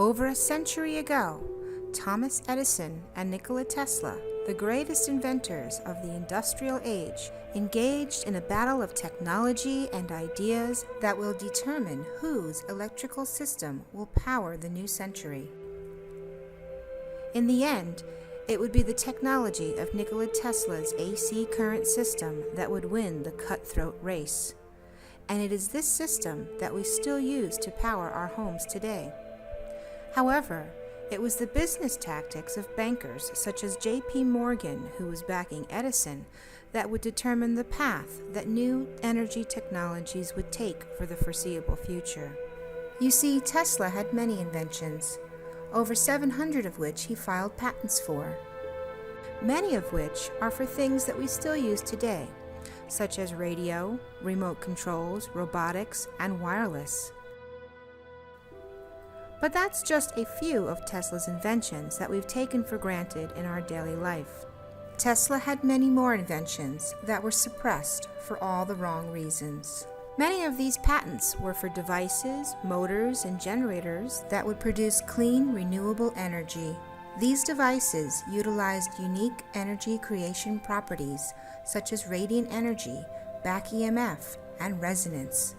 Over a century ago, Thomas Edison and Nikola Tesla, the greatest inventors of the industrial age, engaged in a battle of technology and ideas that will determine whose electrical system will power the new century. In the end, it would be the technology of Nikola Tesla's AC current system that would win the cutthroat race. And it is this system that we still use to power our homes today. However, it was the business tactics of bankers such as J.P. Morgan, who was backing Edison, that would determine the path that new energy technologies would take for the foreseeable future. You see, Tesla had many inventions, over 700 of which he filed patents for, many of which are for things that we still use today, such as radio, remote controls, robotics, and wireless. But that's just a few of Tesla's inventions that we've taken for granted in our daily life. Tesla had many more inventions that were suppressed for all the wrong reasons. Many of these patents were for devices, motors, and generators that would produce clean, renewable energy. These devices utilized unique energy creation properties such as radiant energy, back EMF, and resonance.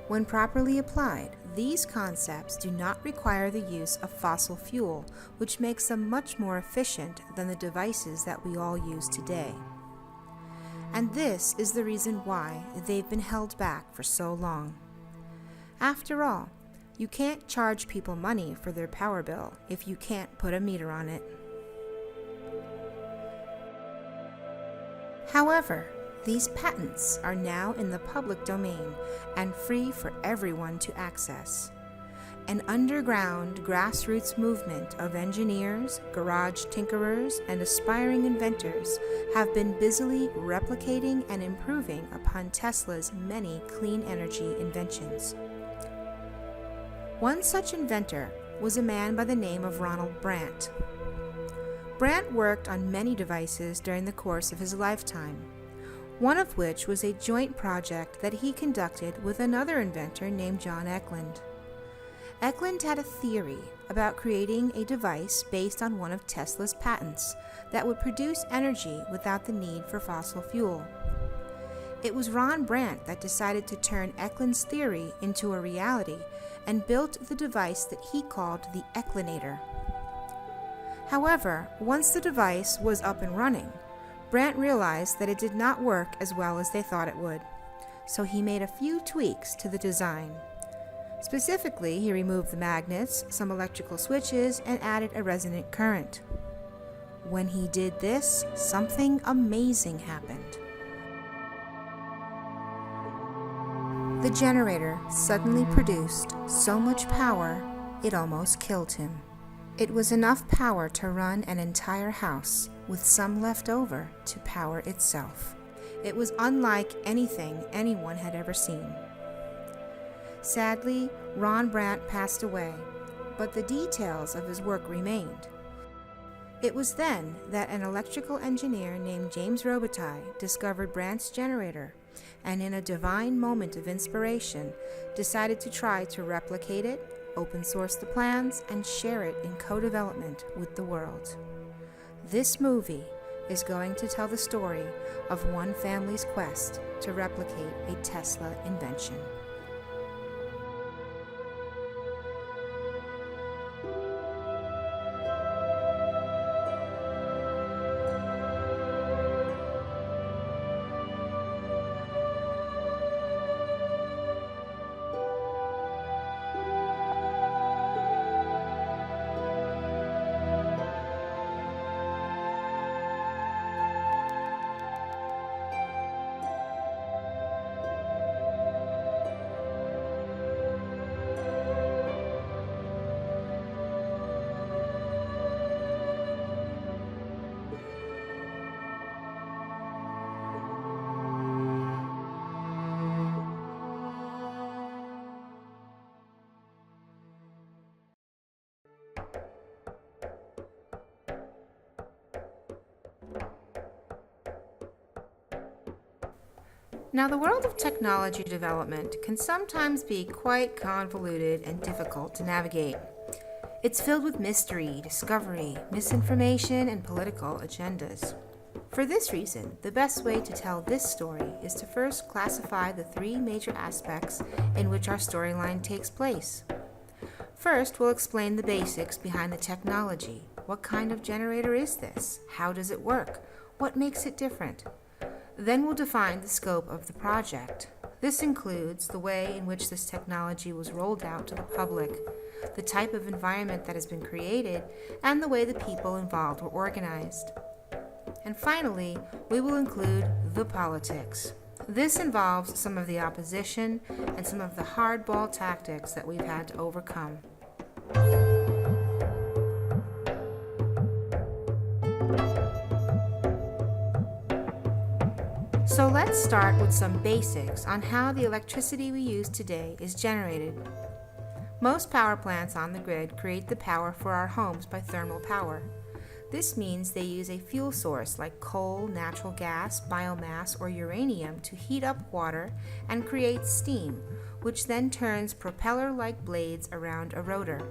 When properly applied, these concepts do not require the use of fossil fuel, which makes them much more efficient than the devices that we all use today. And this is the reason why they've been held back for so long. After all, you can't charge people money for their power bill if you can't put a meter on it. However, these patents are now in the public domain and free for everyone to access. An underground grassroots movement of engineers, garage tinkerers, and aspiring inventors have been busily replicating and improving upon Tesla's many clean energy inventions. One such inventor was a man by the name of Ronald Brandt. Brandt worked on many devices during the course of his lifetime, one of which was a joint project that he conducted with another inventor named John Eklund. Eklund had a theory about creating a device based on one of Tesla's patents that would produce energy without the need for fossil fuel. It was Ron Brandt that decided to turn Eklund's theory into a reality and built the device that he called the Eklinator. However, once the device was up and running, Brandt realized that it did not work as well as they thought it would, so he made a few tweaks to the design. Specifically, he removed the magnets, some electrical switches, and added a resonant current. When he did this, something amazing happened. The generator suddenly produced so much power, it almost killed him. It was enough power to run an entire house, with some left over to power itself. It was unlike anything anyone had ever seen. Sadly, Ron Brandt passed away, but the details of his work remained. It was then that an electrical engineer named James Robitaille discovered Brandt's generator, and in a divine moment of inspiration, decided to try to replicate it, open source the plans, and share it in co-development with the world. This movie is going to tell the story of one family's quest to replicate a Tesla invention. Now, the world of technology development can sometimes be quite convoluted and difficult to navigate. It's filled with mystery, discovery, misinformation, and political agendas. For this reason, the best way to tell this story is to first classify the three major aspects in which our storyline takes place. First, we'll explain the basics behind the technology. What kind of generator is this? How does it work? What makes it different? Then we'll define the scope of the project. This includes the way in which this technology was rolled out to the public, the type of environment that has been created, and the way the people involved were organized. And finally, we will include the politics. This involves some of the opposition and some of the hardball tactics that we've had to overcome. So let's start with some basics on how the electricity we use today is generated. Most power plants on the grid create the power for our homes by thermal power. This means they use a fuel source like coal, natural gas, biomass, or uranium to heat up water and create steam, which then turns propeller-like blades around a rotor.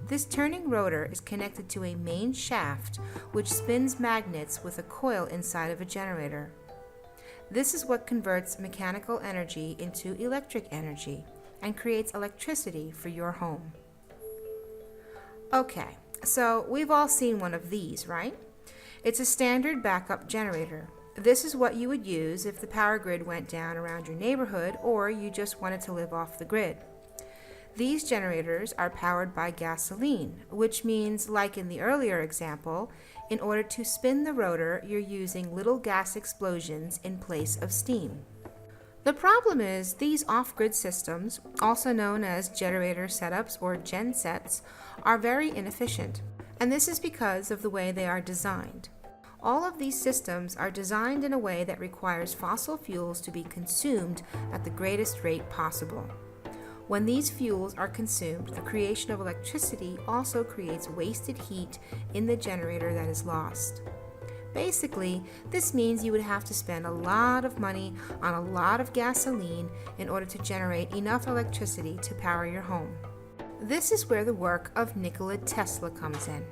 This turning rotor is connected to a main shaft which spins magnets with a coil inside of a generator. This is what converts mechanical energy into electric energy and creates electricity for your home. Okay, so we've all seen one of these, right? It's a standard backup generator. This is what you would use if the power grid went down around your neighborhood or you just wanted to live off the grid. These generators are powered by gasoline, which means, like in the earlier example, in order to spin the rotor, you're using little gas explosions in place of steam. The problem is these off-grid systems, also known as generator setups or gensets, are very inefficient, and this is because of the way they are designed. All of these systems are designed in a way that requires fossil fuels to be consumed at the greatest rate possible. When these fuels are consumed, the creation of electricity also creates wasted heat in the generator that is lost. Basically, this means you would have to spend a lot of money on a lot of gasoline in order to generate enough electricity to power your home. This is where the work of Nikola Tesla comes in.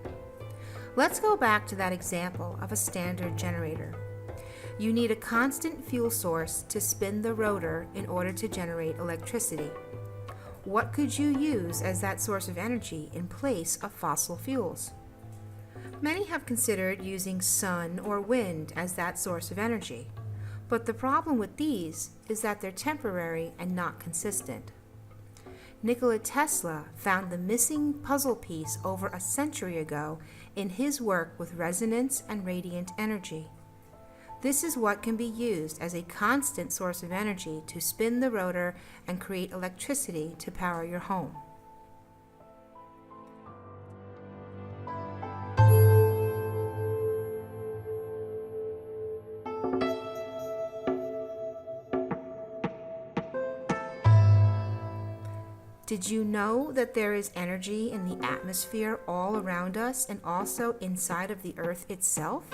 Let's go back to that example of a standard generator. You need a constant fuel source to spin the rotor in order to generate electricity. What could you use as that source of energy in place of fossil fuels? Many have considered using sun or wind as that source of energy, but the problem with these is that they're temporary and not consistent. Nikola Tesla found the missing puzzle piece over a century ago in his work with resonance and radiant energy. This is what can be used as a constant source of energy to spin the rotor and create electricity to power your home. Did you know that there is energy in the atmosphere all around us and also inside of the Earth itself?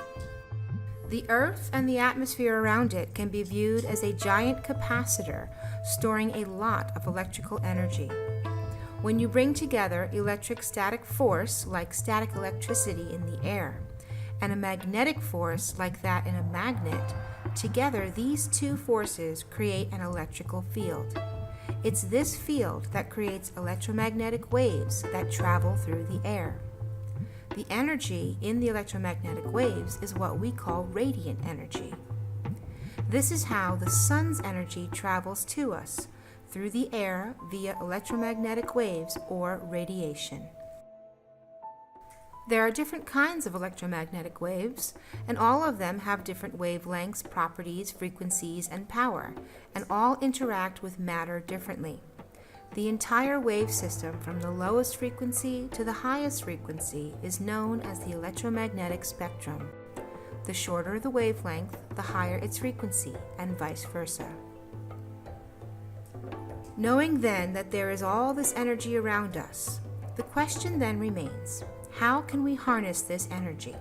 The Earth and the atmosphere around it can be viewed as a giant capacitor storing a lot of electrical energy. When you bring together electric static force, like static electricity in the air, and a magnetic force like that in a magnet, together these two forces create an electrical field. It's this field that creates electromagnetic waves that travel through the air. The energy in the electromagnetic waves is what we call radiant energy. This is how the sun's energy travels to us, through the air via electromagnetic waves or radiation. There are different kinds of electromagnetic waves, and all of them have different wavelengths, properties, frequencies, and power, and all interact with matter differently. The entire wave system from the lowest frequency to the highest frequency is known as the electromagnetic spectrum. The shorter the wavelength, the higher its frequency, and vice versa. Knowing then that there is all this energy around us, the question then remains, how can we harness this energy?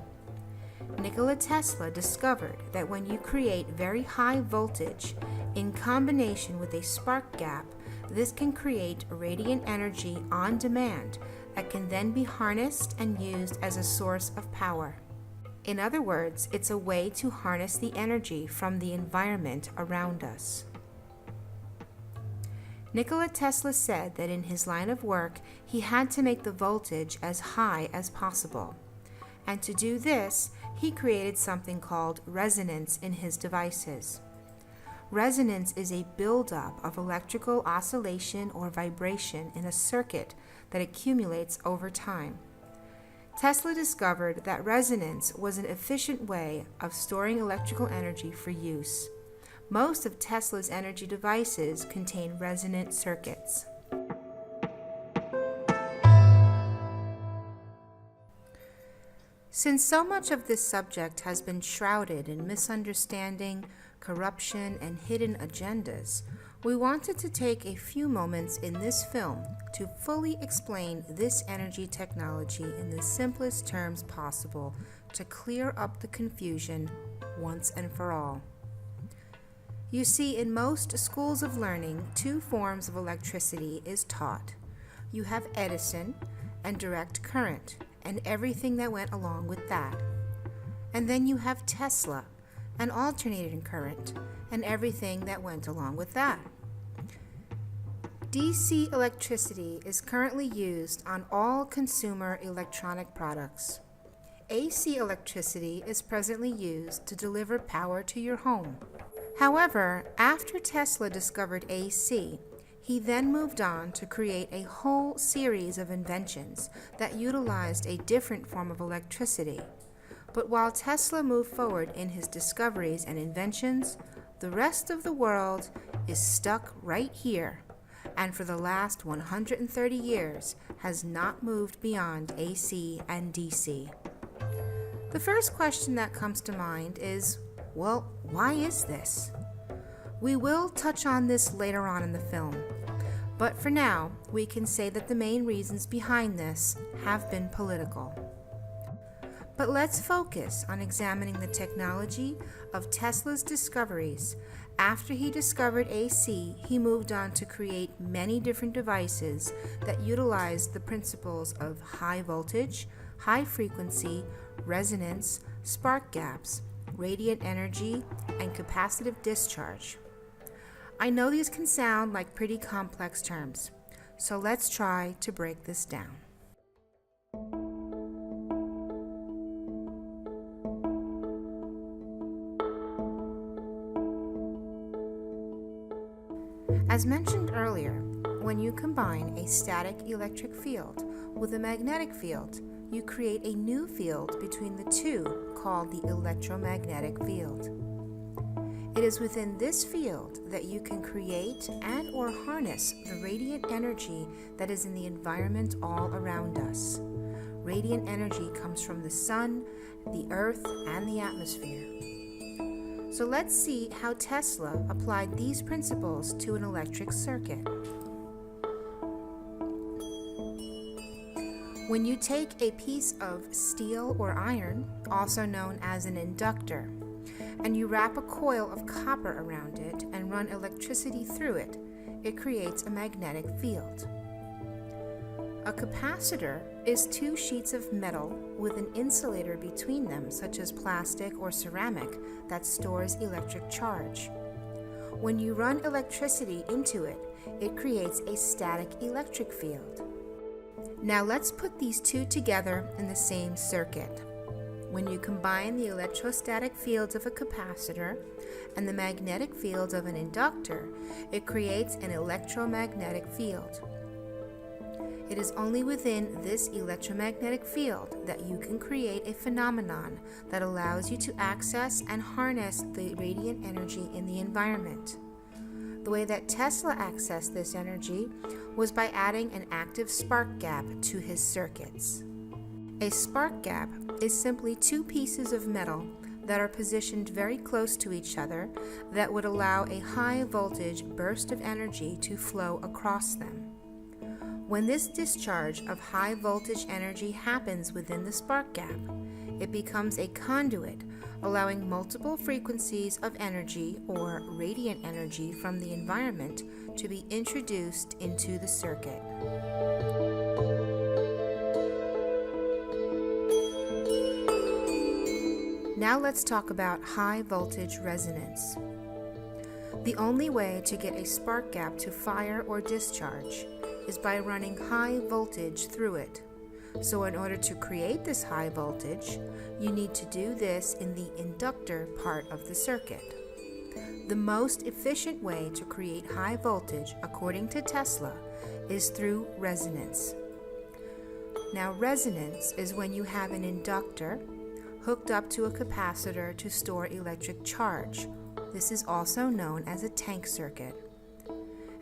Nikola Tesla discovered that when you create very high voltage, In combination with a spark gap, this can create radiant energy on demand that can then be harnessed and used as a source of power. In other words, it's a way to harness the energy from the environment around us. Nikola Tesla said that in his line of work, he had to make the voltage as high as possible. And to do this, he created something called resonance in his devices. Resonance is a buildup of electrical oscillation or vibration in a circuit that accumulates over time. Tesla discovered that resonance was an efficient way of storing electrical energy for use. Most of Tesla's energy devices contain resonant circuits. Since so much of this subject has been shrouded in misunderstanding, corruption, and hidden agendas, we wanted to take a few moments in this film to fully explain this energy technology in the simplest terms possible to clear up the confusion once and for all. You see, in most schools of learning, two forms of electricity is taught. You have Edison and direct current, and everything that went along with that. And then you have Tesla and alternating current and everything that went along with that. DC electricity is currently used on all consumer electronic products. AC electricity is presently used to deliver power to your home. However, after Tesla discovered AC, he then moved on to create a whole series of inventions that utilized a different form of electricity. But while Tesla moved forward in his discoveries and inventions, the rest of the world is stuck right here, and for the last 130 years has not moved beyond AC and DC. The first question that comes to mind is, well, why is this? We will touch on this later on in the film, but for now, we can say that the main reasons behind this have been political. But let's focus on examining the technology of Tesla's discoveries. After he discovered AC, he moved on to create many different devices that utilized the principles of high voltage, high frequency, resonance, spark gaps, radiant energy, and capacitive discharge. I know these can sound like pretty complex terms, so let's try to break this down. As mentioned earlier, when you combine a static electric field with a magnetic field, you create a new field between the two called the electromagnetic field. It is within this field that you can create and or harness the radiant energy that is in the environment all around us. Radiant energy comes from the sun, the earth, and the atmosphere. So let's see how Tesla applied these principles to an electric circuit. When you take a piece of steel or iron, also known as an inductor, and you wrap a coil of copper around it and run electricity through it, it creates a magnetic field. A capacitor is two sheets of metal with an insulator between them, such as plastic or ceramic, that stores electric charge. When you run electricity into it, it creates a static electric field. Now let's put these two together in the same circuit. When you combine the electrostatic fields of a capacitor and the magnetic fields of an inductor, it creates an electromagnetic field. It is only within this electromagnetic field that you can create a phenomenon that allows you to access and harness the radiant energy in the environment. The way that Tesla accessed this energy was by adding an active spark gap to his circuits. A spark gap is simply two pieces of metal that are positioned very close to each other that would allow a high voltage burst of energy to flow across them. When this discharge of high voltage energy happens within the spark gap, it becomes a conduit, allowing multiple frequencies of energy or radiant energy from the environment to be introduced into the circuit. Now let's talk about high voltage resonance. The only way to get a spark gap to fire or discharge is by running high voltage through it. So in order to create this high voltage, you need to do this in the inductor part of the circuit. The most efficient way to create high voltage, according to Tesla, is through resonance. Now, resonance is when you have an inductor hooked up to a capacitor to store electric charge. This is also known as a tank circuit.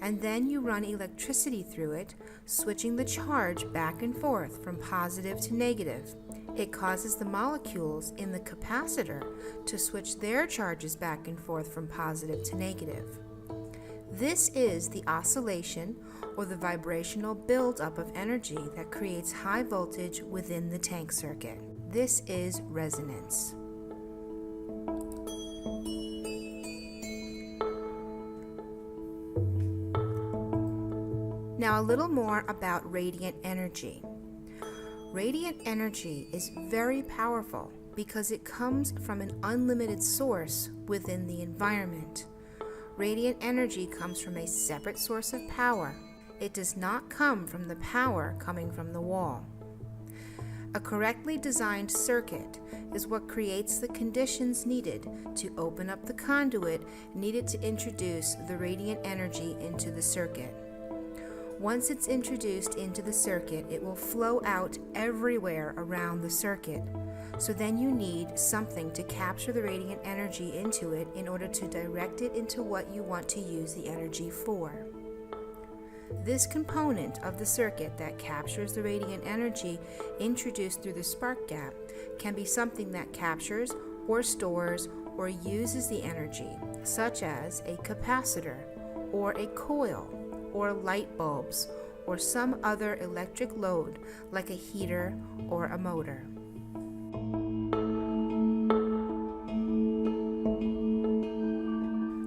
And then you run electricity through it, switching the charge back and forth from positive to negative. It causes the molecules in the capacitor to switch their charges back and forth from positive to negative. This is the oscillation or the vibrational buildup of energy that creates high voltage within the tank circuit. This is resonance. Now a little more about radiant energy. Radiant energy is very powerful because it comes from an unlimited source within the environment. Radiant energy comes from a separate source of power. It does not come from the power coming from the wall. A correctly designed circuit is what creates the conditions needed to open up the conduit needed to introduce the radiant energy into the circuit. Once it's introduced into the circuit, it will flow out everywhere around the circuit. So then you need something to capture the radiant energy into it in order to direct it into what you want to use the energy for. This component of the circuit that captures the radiant energy introduced through the spark gap can be something that captures or stores or uses the energy, such as a capacitor or a coil or light bulbs or some other electric load like a heater or a motor.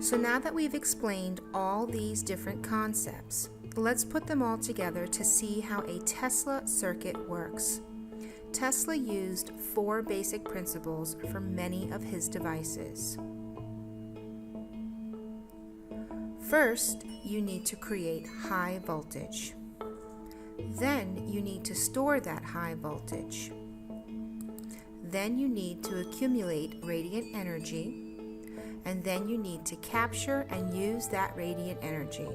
So now that we've explained all these different concepts, let's put them all together to see how a Tesla circuit works. Tesla used 4 basic principles for many of his devices. First, you need to create high voltage. Then you need to store that high voltage. Then you need to accumulate radiant energy. And then you need to capture and use that radiant energy.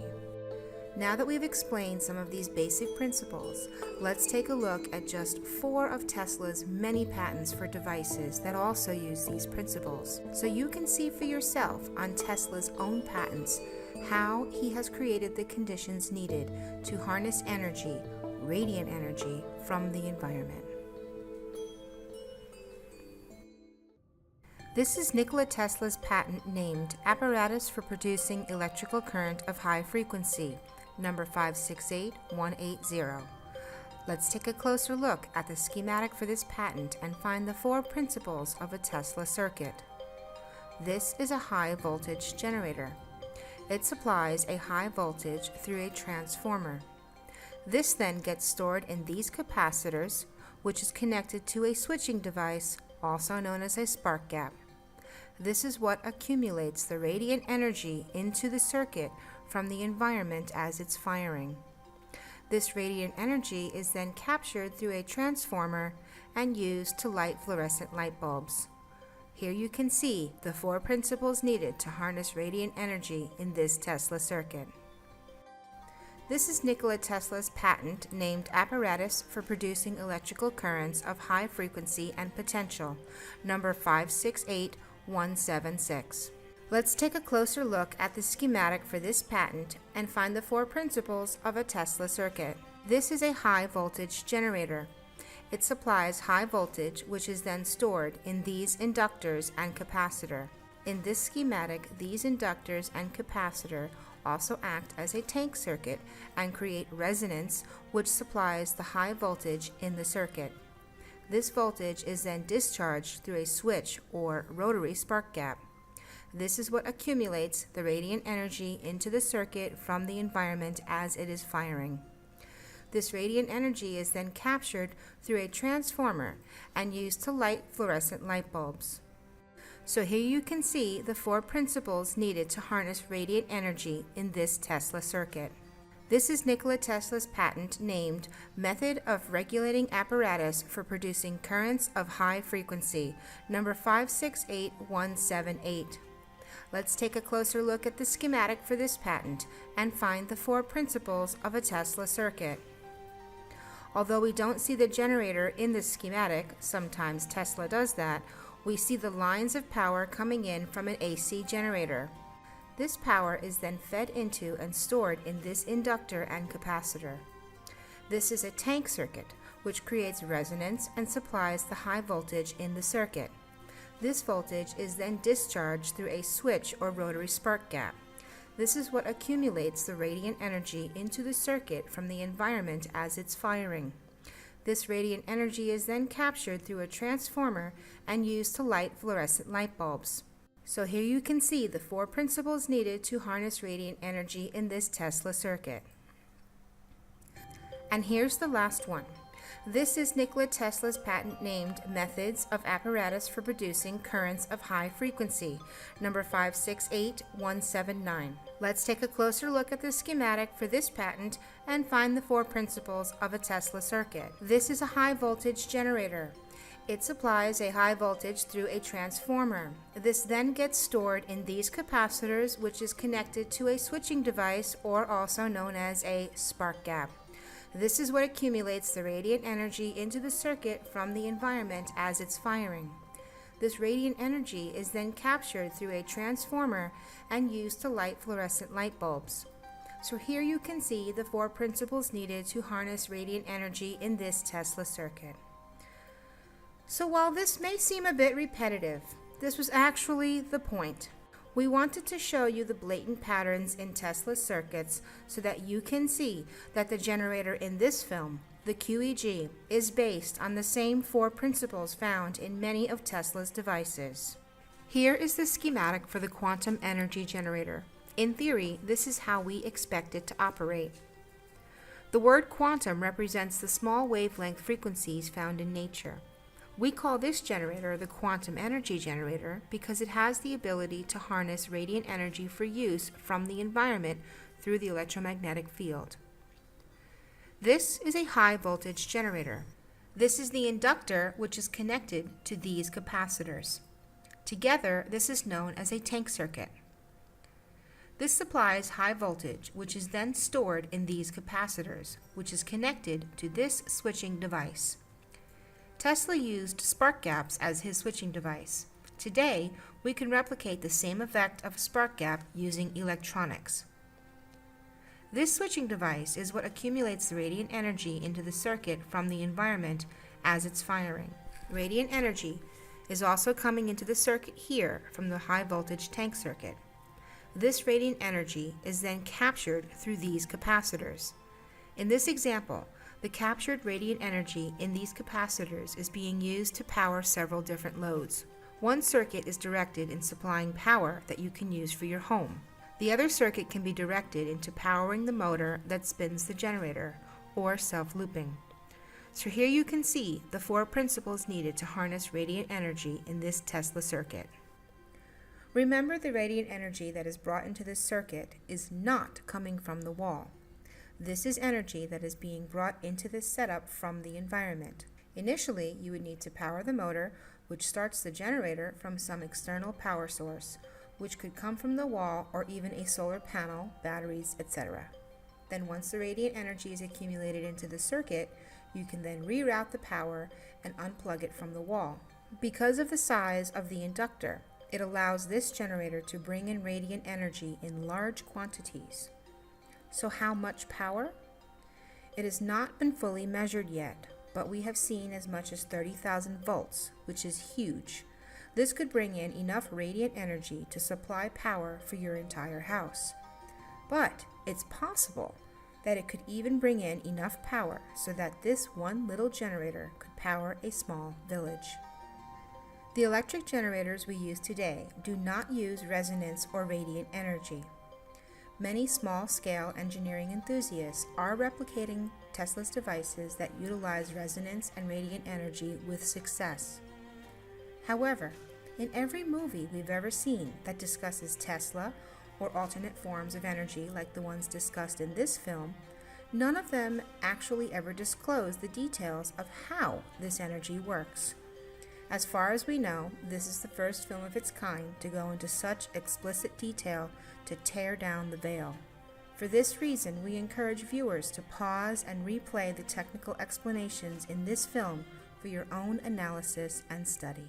Now that we've explained some of these basic principles, let's take a look at just 4 of Tesla's many patents for devices that also use these principles, so you can see for yourself on Tesla's own patents how he has created the conditions needed to harness energy, radiant energy, from the environment. This is Nikola Tesla's patent named Apparatus for Producing Electrical Current of High Frequency, number 568180. Let's take a closer look at the schematic for this patent and find the 4 principles of a Tesla circuit. This is a high voltage generator. It supplies a high voltage through a transformer. This then gets stored in these capacitors, which is connected to a switching device, also known as a spark gap. This is what accumulates the radiant energy into the circuit from the environment as it's firing. This radiant energy is then captured through a transformer and used to light fluorescent light bulbs. Here you can see the 4 principles needed to harness radiant energy in this Tesla circuit. This is Nikola Tesla's patent named Apparatus for Producing Electrical Currents of High Frequency and Potential, number 568176. Let's take a closer look at the schematic for this patent and find the 4 principles of a Tesla circuit. This is a high voltage generator. It supplies high voltage, which is then stored in these inductors and capacitor. In this schematic, these inductors and capacitor also act as a tank circuit and create resonance, which supplies the high voltage in the circuit. This voltage is then discharged through a switch or rotary spark gap. This is what accumulates the radiant energy into the circuit from the environment as it is firing. This radiant energy is then captured through a transformer and used to light fluorescent light bulbs. So here you can see the 4 principles needed to harness radiant energy in this Tesla circuit. This is Nikola Tesla's patent named Method of Regulating Apparatus for Producing Currents of High Frequency, number 568178. Let's take a closer look at the schematic for this patent and find the 4 principles of a Tesla circuit. Although we don't see the generator in the schematic, sometimes Tesla does that, we see the lines of power coming in from an AC generator. This power is then fed into and stored in this inductor and capacitor. This is a tank circuit, which creates resonance and supplies the high voltage in the circuit. This voltage is then discharged through a switch or rotary spark gap. This is what accumulates the radiant energy into the circuit from the environment as it's firing. This radiant energy is then captured through a transformer and used to light fluorescent light bulbs. So here you can see the 4 principles needed to harness radiant energy in this Tesla circuit. And here's the last one. This is Nikola Tesla's patent named Methods of Apparatus for Producing Currents of High Frequency, number 568179. Let's take a closer look at the schematic for this patent and find the 4 principles of a Tesla circuit. This is a high voltage generator. It supplies a high voltage through a transformer. This then gets stored in these capacitors, which is connected to a switching device, or also known as a spark gap. This is what accumulates the radiant energy into the circuit from the environment as it's firing. This radiant energy is then captured through a transformer and used to light fluorescent light bulbs. So here you can see the 4 principles needed to harness radiant energy in this Tesla circuit. So while this may seem a bit repetitive, this was actually the point. We wanted to show you the blatant patterns in Tesla circuits so that you can see that the generator in this film, the QEG, is based on the same 4 principles found in many of Tesla's devices. Here is the schematic for the quantum energy generator. In theory, this is how we expect it to operate. The word quantum represents the small wavelength frequencies found in nature. We call this generator the quantum energy generator because it has the ability to harness radiant energy for use from the environment through the electromagnetic field. This is a high voltage generator. This is the inductor, which is connected to these capacitors. Together, this is known as a tank circuit. This supplies high voltage, which is then stored in these capacitors, which is connected to this switching device. Tesla used spark gaps as his switching device. Today, we can replicate the same effect of a spark gap using electronics. This switching device is what accumulates the radiant energy into the circuit from the environment as it's firing. Radiant energy is also coming into the circuit here from the high voltage tank circuit. This radiant energy is then captured through these capacitors. In this example, the captured radiant energy in these capacitors is being used to power several different loads. One circuit is directed in supplying power that you can use for your home. The other circuit can be directed into powering the motor that spins the generator, or self-looping. So here you can see the 4 principles needed to harness radiant energy in this Tesla circuit. Remember, the radiant energy that is brought into this circuit is not coming from the wall. This is energy that is being brought into this setup from the environment. Initially, you would need to power the motor, which starts the generator from some external power source, which could come from the wall or even a solar panel, batteries, etc. Then once the radiant energy is accumulated into the circuit, you can then reroute the power and unplug it from the wall. Because of the size of the inductor, it allows this generator to bring in radiant energy in large quantities. So how much power? It has not been fully measured yet, but we have seen as much as 30,000 volts, which is huge. This could bring in enough radiant energy to supply power for your entire house. But it's possible that it could even bring in enough power so that this one little generator could power a small village. The electric generators we use today do not use resonance or radiant energy. Many small-scale engineering enthusiasts are replicating Tesla's devices that utilize resonance and radiant energy with success. However, in every movie we've ever seen that discusses Tesla or alternate forms of energy like the ones discussed in this film, none of them actually ever disclose the details of how this energy works. As far as we know, this is the first film of its kind to go into such explicit detail to tear down the veil. For this reason, we encourage viewers to pause and replay the technical explanations in this film for your own analysis and study.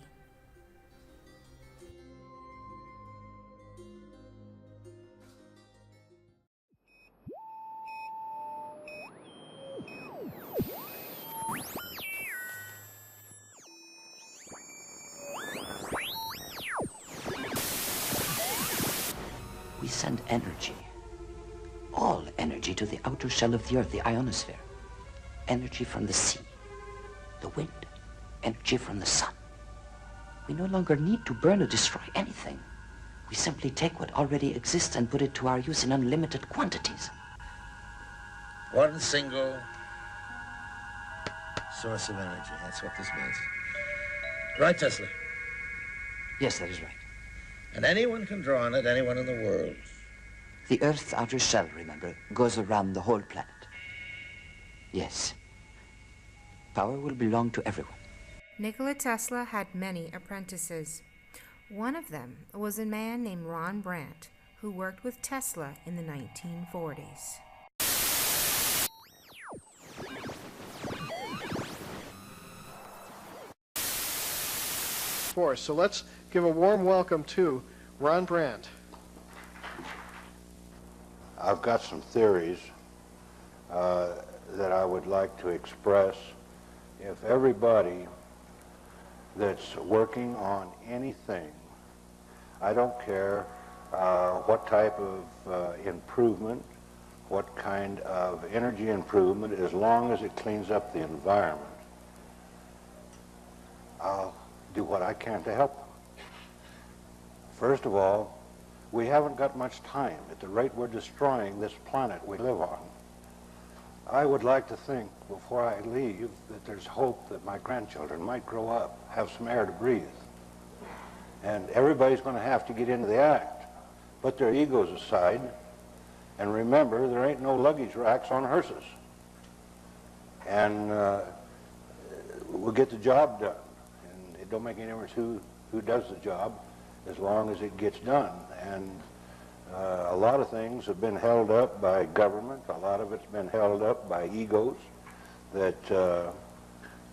We send energy, all energy, to the outer shell of the Earth, the ionosphere. Energy from the sea, the wind, energy from the sun. We no longer need to burn or destroy anything. We simply take what already exists and put it to our use in unlimited quantities. One single source of energy. That's what this means. Right, Tesla? Yes, that is right. And anyone can draw on it, anyone in the world. The Earth's outer shell, remember, goes around the whole planet. Yes. Power will belong to everyone. Nikola Tesla had many apprentices. One of them was a man named Ron Brandt, who worked with Tesla in the 1940s. So let's give a warm welcome to Ron Brandt. I've got some theories that I would like to express. If everybody that's working on anything, I don't care what type of improvement, what kind of energy improvement, as long as it cleans up the environment, I'll do what I can to help them. First of all, we haven't got much time. At the rate we're destroying this planet we live on, I would like to think before I leave that there's hope that my grandchildren might grow up, have some air to breathe. And everybody's going to have to get into the act, put their egos aside, and remember there ain't no luggage racks on hearses. And we'll get the job done. And it don't make any difference who does the job, as long as it gets done. And a lot of things have been held up by government. A lot of it's been held up by egos that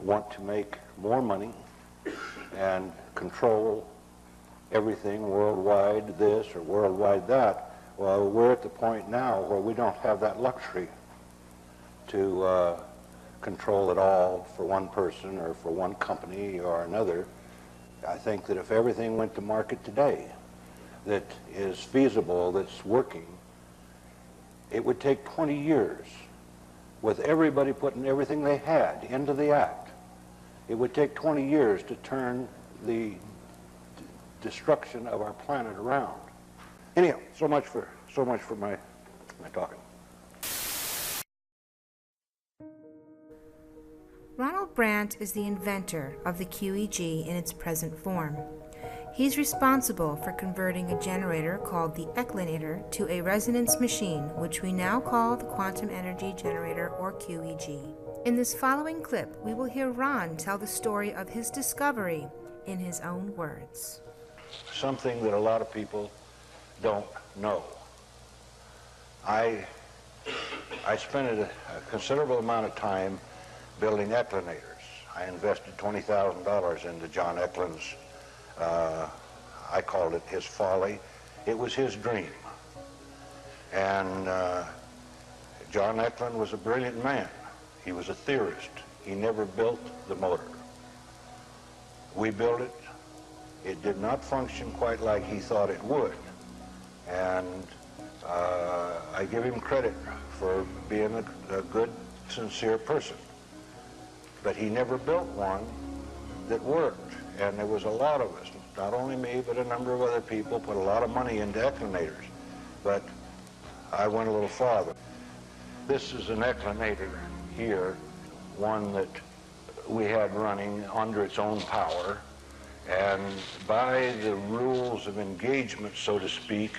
want to make more money and control everything worldwide, this or worldwide that. Well, we're at the point now where we don't have that luxury to control it all for one person or for one company or another. I think that if everything went to market today that is feasible, that's working, it would take 20 years with everybody putting everything they had into the act. It would take 20 years to turn the destruction of our planet around. Anyhow, so much for my talking. Ronald Brandt is the inventor of the QEG in its present form. He's responsible for converting a generator called the Ecklinator to a resonance machine, which we now call the Quantum Energy Generator, or QEG. In this following clip, we will hear Ron tell the story of his discovery in his own words. Something that a lot of people don't know. I spent a considerable amount of time building Ecklinators. I invested $20,000 into John Ecklin's, I called it his folly. It was his dream. And John Ecklin was a brilliant man. He was a theorist. He never built the motor. We built it. It did not function quite like he thought it would. And I give him credit for being a good, sincere person. But he never built one that worked. And there was a lot of us, not only me, but a number of other people put a lot of money into eclinators. But I went a little farther. This is an eclinator here, one that we had running under its own power. And by the rules of engagement, so to speak,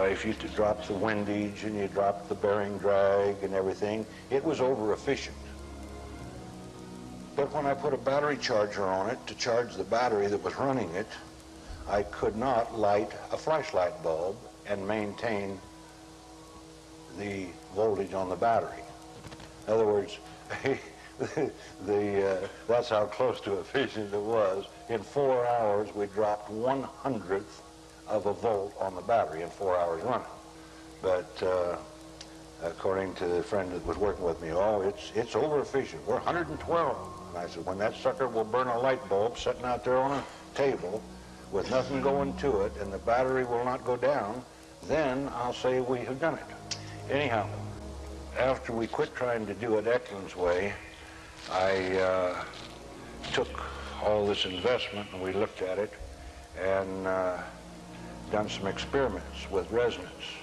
if you drop the windage and you drop the bearing drag and everything, it was over efficient. But when I put a battery charger on it to charge the battery that was running it, I could not light a flashlight bulb and maintain the voltage on the battery. In other words, that's how close to efficient it was. In 4 hours, we dropped 1/100th of a volt on the battery in 4 hours running. But according to the friend that was working with me, oh, it's over efficient. We're 112. And I said, when that sucker will burn a light bulb sitting out there on a table with nothing going to it and the battery will not go down, then I'll say we have done it. Anyhow, after we quit trying to do it Eklund's way, I took all this investment and we looked at it and done some experiments with resonance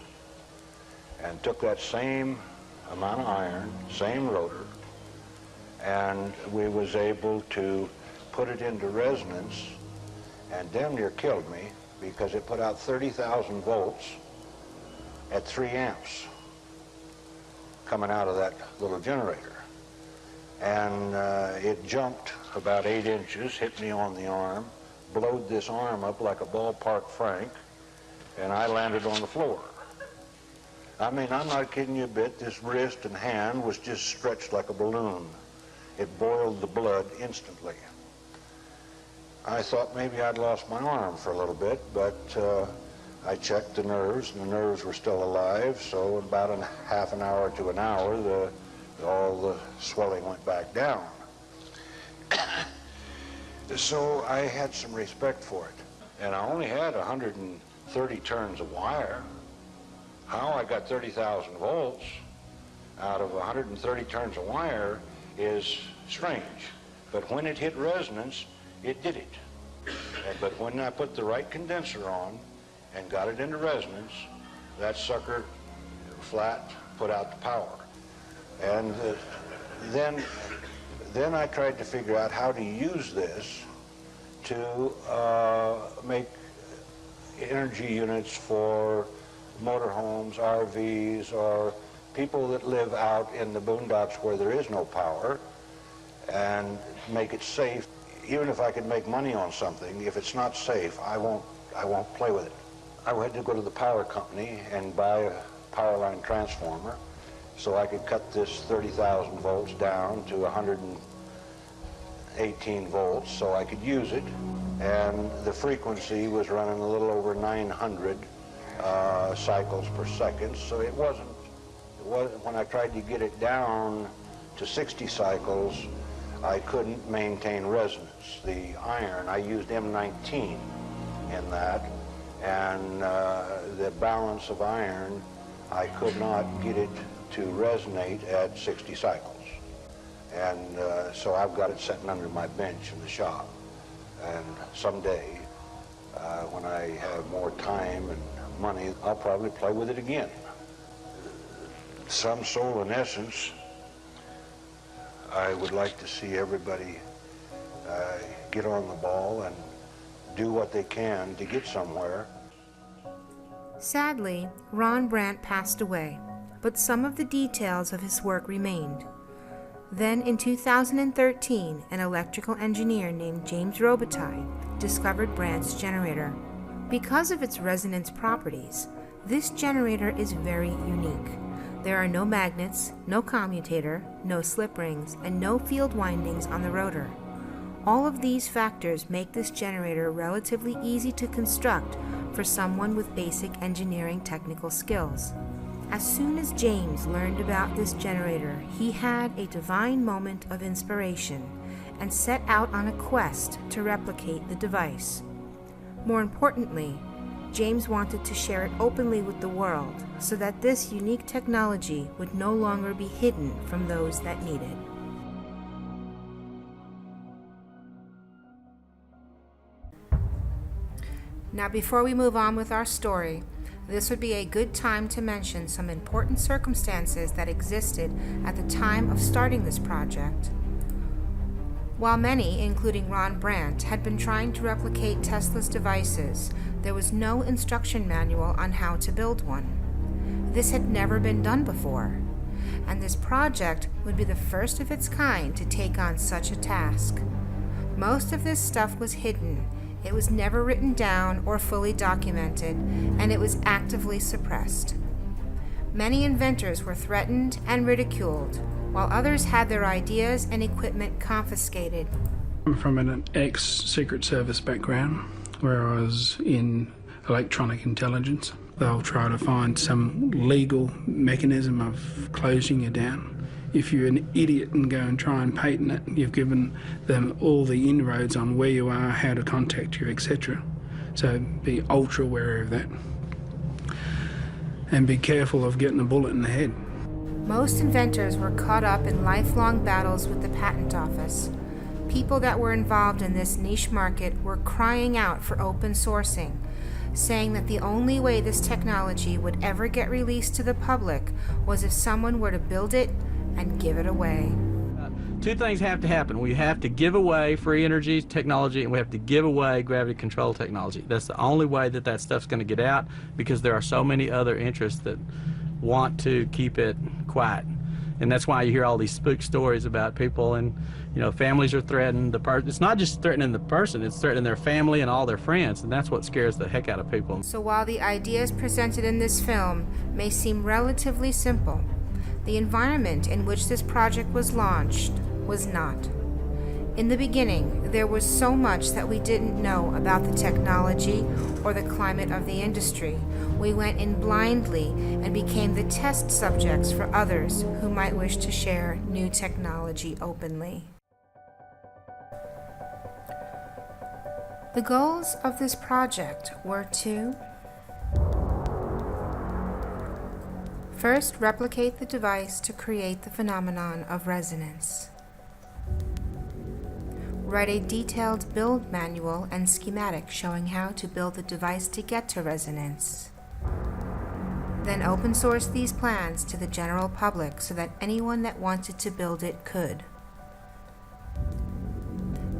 and took that same amount of iron, same rotor, and we was able to put it into resonance and damn near killed me because it put out 30,000 volts at 3 amps coming out of that little generator. And it jumped about 8 inches, hit me on the arm, blowed this arm up like a ballpark frank, and I landed on the floor. I mean, I'm not kidding you a bit. This wrist and hand was just stretched like a balloon. It boiled the blood instantly. I thought maybe I'd lost my arm for a little bit, but I checked the nerves, and the nerves were still alive, so in about half an hour to an hour, all the swelling went back down. So I had some respect for it. And I only had 130 turns of wire. How I got 30,000 volts out of 130 turns of wire is strange. But when it hit resonance, it did it. But when I put the right condenser on and got it into resonance, that sucker flat put out the power. And then I tried to figure out how to use this to make energy units for motorhomes, RVs, or people that live out in the boondocks where there is no power, and make it safe. Even if I could make money on something, if it's not safe, I won't play with it. I had to go to the power company and buy a power line transformer so I could cut this 30,000 volts down to 118 volts so I could use it. And the frequency was running a little over 900 cycles per second, so it wasn't, when I tried to get it down to 60 cycles, I couldn't maintain resonance. The iron, I used M19 in that, and the balance of iron, I could not get it to resonate at 60 cycles. And so I've got it sitting under my bench in the shop. And someday, when I have more time and money, I'll probably play with it again. Some soul in essence, I would like to see everybody get on the ball and do what they can to get somewhere. Sadly, Ron Brandt passed away, but some of the details of his work remained. Then in 2013, an electrical engineer named James Robitaille discovered Brandt's generator. Because of its resonance properties, this generator is very unique. There are no magnets, no commutator, no slip rings, and no field windings on the rotor. All of these factors make this generator relatively easy to construct for someone with basic engineering technical skills. As soon as James learned about this generator, he had a divine moment of inspiration and set out on a quest to replicate the device. More importantly, James wanted to share it openly with the world so that this unique technology would no longer be hidden from those that need it. Now, before we move on with our story, this would be a good time to mention some important circumstances that existed at the time of starting this project. While many, including Ron Brandt, had been trying to replicate Tesla's devices, there was no instruction manual on how to build one. This had never been done before, and this project would be the first of its kind to take on such a task. Most of this stuff was hidden. It was never written down or fully documented, and it was actively suppressed. Many inventors were threatened and ridiculed, while others had their ideas and equipment confiscated. I'm from an ex-Secret Service background, where I was in electronic intelligence. They'll try to find some legal mechanism of closing you down. If you're an idiot and go and try and patent it, you've given them all the inroads on where you are, how to contact you, etc. So be ultra wary of that. And be careful of getting a bullet in the head. Most inventors were caught up in lifelong battles with the patent office. People that were involved in this niche market were crying out for open sourcing, saying that the only way this technology would ever get released to the public was if someone were to build it and give it away. Two things have to happen. We have to give away free energy technology, and we have to give away gravity control technology. That's the only way that that stuff's going to get out, because there are so many other interests that want to keep it quiet. And that's why you hear all these spook stories about people, and families are threatened. It's not just threatening the person, it's threatening their family and all their friends, and that's what scares the heck out of people. So while the ideas presented in this film may seem relatively simple, the environment in which this project was launched was not. In the beginning, there was so much that we didn't know about the technology or the climate of the industry. We went in blindly and became the test subjects for others who might wish to share new technology openly. The goals of this project were to first, replicate the device to create the phenomenon of resonance. Write a detailed build manual and schematic showing how to build the device to get to resonance. Then open source these plans to the general public so that anyone that wanted to build it could.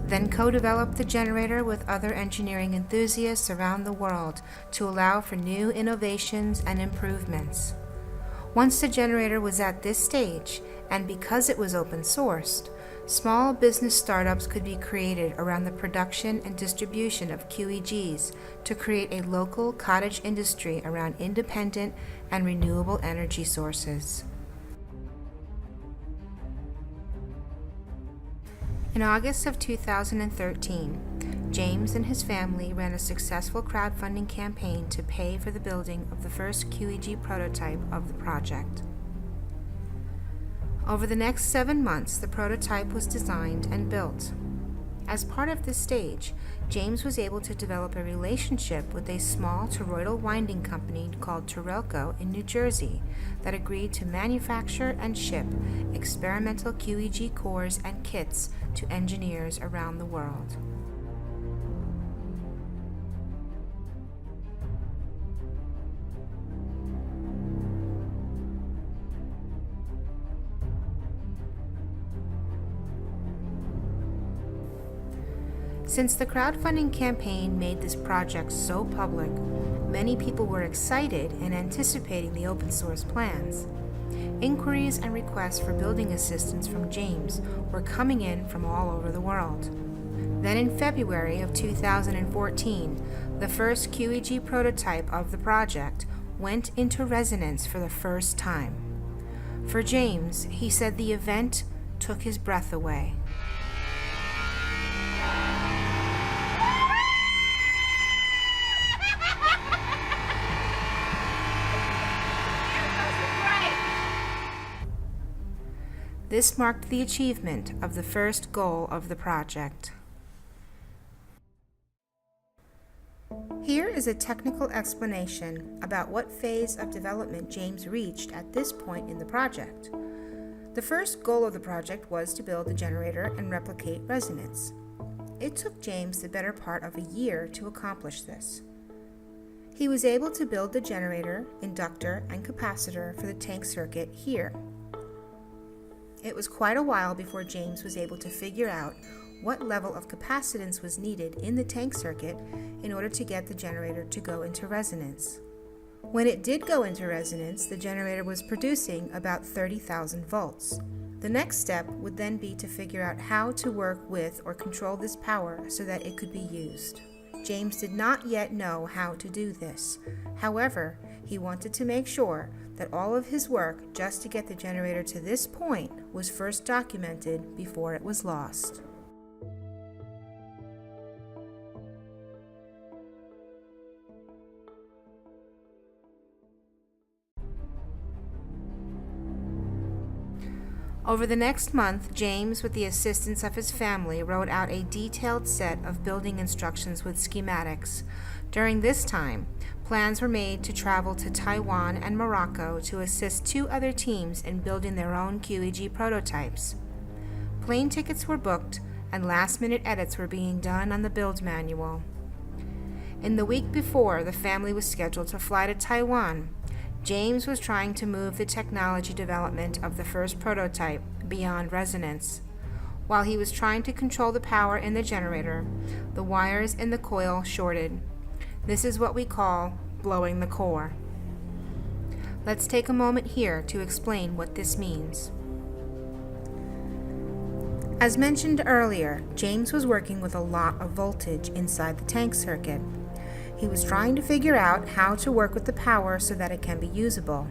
Then co-develop the generator with other engineering enthusiasts around the world to allow for new innovations and improvements. Once the generator was at this stage, and because it was open sourced, small business startups could be created around the production and distribution of QEGs to create a local cottage industry around independent and renewable energy sources. In August of 2013, James and his family ran a successful crowdfunding campaign to pay for the building of the first QEG prototype of the project. Over the next 7 months, the prototype was designed and built. As part of this stage, James was able to develop a relationship with a small toroidal winding company called Torelco in New Jersey that agreed to manufacture and ship experimental QEG cores and kits to engineers around the world. Since the crowdfunding campaign made this project so public, many people were excited and anticipating the open source plans. Inquiries and requests for building assistance from James were coming in from all over the world. Then in February of 2014, the first QEG prototype of the project went into resonance for the first time. For James, he said the event took his breath away. This marked the achievement of the first goal of the project. Here is a technical explanation about what phase of development James reached at this point in the project. The first goal of the project was to build the generator and replicate resonance. It took James the better part of a year to accomplish this. He was able to build the generator, inductor, and capacitor for the tank circuit here. It was quite a while before James was able to figure out what level of capacitance was needed in the tank circuit in order to get the generator to go into resonance. When it did go into resonance, the generator was producing about 30,000 volts. The next step would then be to figure out how to work with or control this power so that it could be used. James did not yet know how to do this. However, he wanted to make sure that all of his work just to get the generator to this point was first documented before it was lost. Over the next month, James, with the assistance of his family, wrote out a detailed set of building instructions with schematics. During this time, plans were made to travel to Taiwan and Morocco to assist 2 other teams in building their own QEG prototypes. Plane tickets were booked, and last-minute edits were being done on the build manual. In the week before the family was scheduled to fly to Taiwan, James was trying to move the technology development of the first prototype beyond resonance. While he was trying to control the power in the generator, the wires in the coil shorted. This is what we call blowing the core. Let's take a moment here to explain what this means. As mentioned earlier, James was working with a lot of voltage inside the tank circuit. He was trying to figure out how to work with the power so that it can be usable.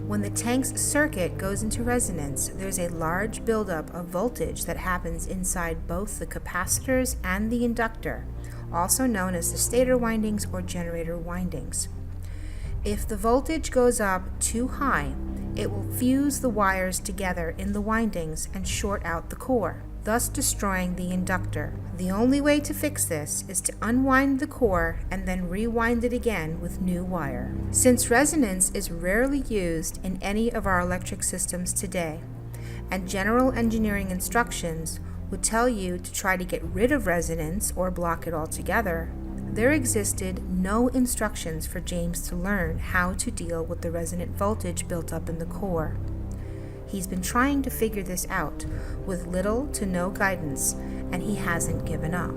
When the tank's circuit goes into resonance, there's a large buildup of voltage that happens inside both the capacitors and the inductor, also known as the stator windings or generator windings. If the voltage goes up too high, it will fuse the wires together in the windings and short out the core, thus destroying the inductor. The only way to fix this is to unwind the core and then rewind it again with new wire. Since resonance is rarely used in any of our electric systems today, and general engineering instructions would tell you to try to get rid of resonance or block it altogether, there existed no instructions for James to learn how to deal with the resonant voltage built up in the core. He's been trying to figure this out with little to no guidance, and he hasn't given up.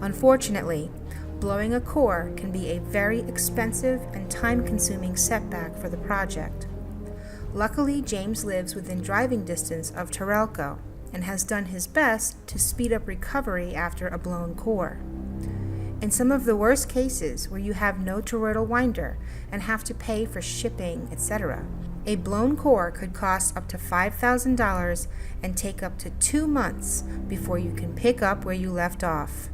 Unfortunately, blowing a core can be a very expensive and time-consuming setback for the project. Luckily, James lives within driving distance of Torelco and has done his best to speed up recovery after a blown core. In some of the worst cases where you have no toroidal winder and have to pay for shipping, etc., a blown core could cost up to $5,000 and take up to 2 months before you can pick up where you left off.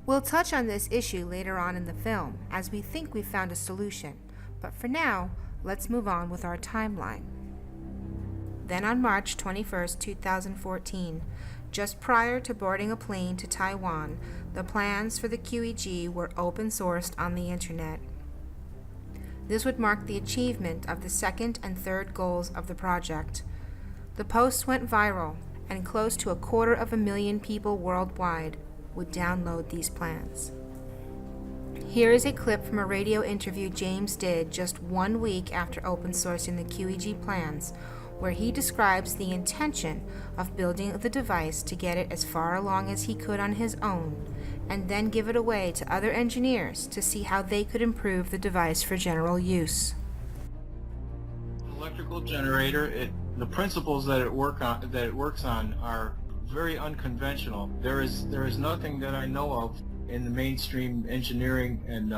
We'll touch on this issue later on in the film, as we think we've found a solution, but for now, let's move on with our timeline. Then on March 21st, 2014, just prior to boarding a plane to Taiwan, the plans for the QEG were open-sourced on the internet. This would mark the achievement of the second and third goals of the project. The posts went viral, and close to 250,000 people worldwide would download these plans. Here is a clip from a radio interview James did just 1 week after open sourcing the QEG plans, where he describes the intention of building the device to get it as far along as he could on his own, and then give it away to other engineers to see how they could improve the device for general use. Electrical generator, the principles that it works on are very unconventional. There is nothing that I know of in the mainstream engineering and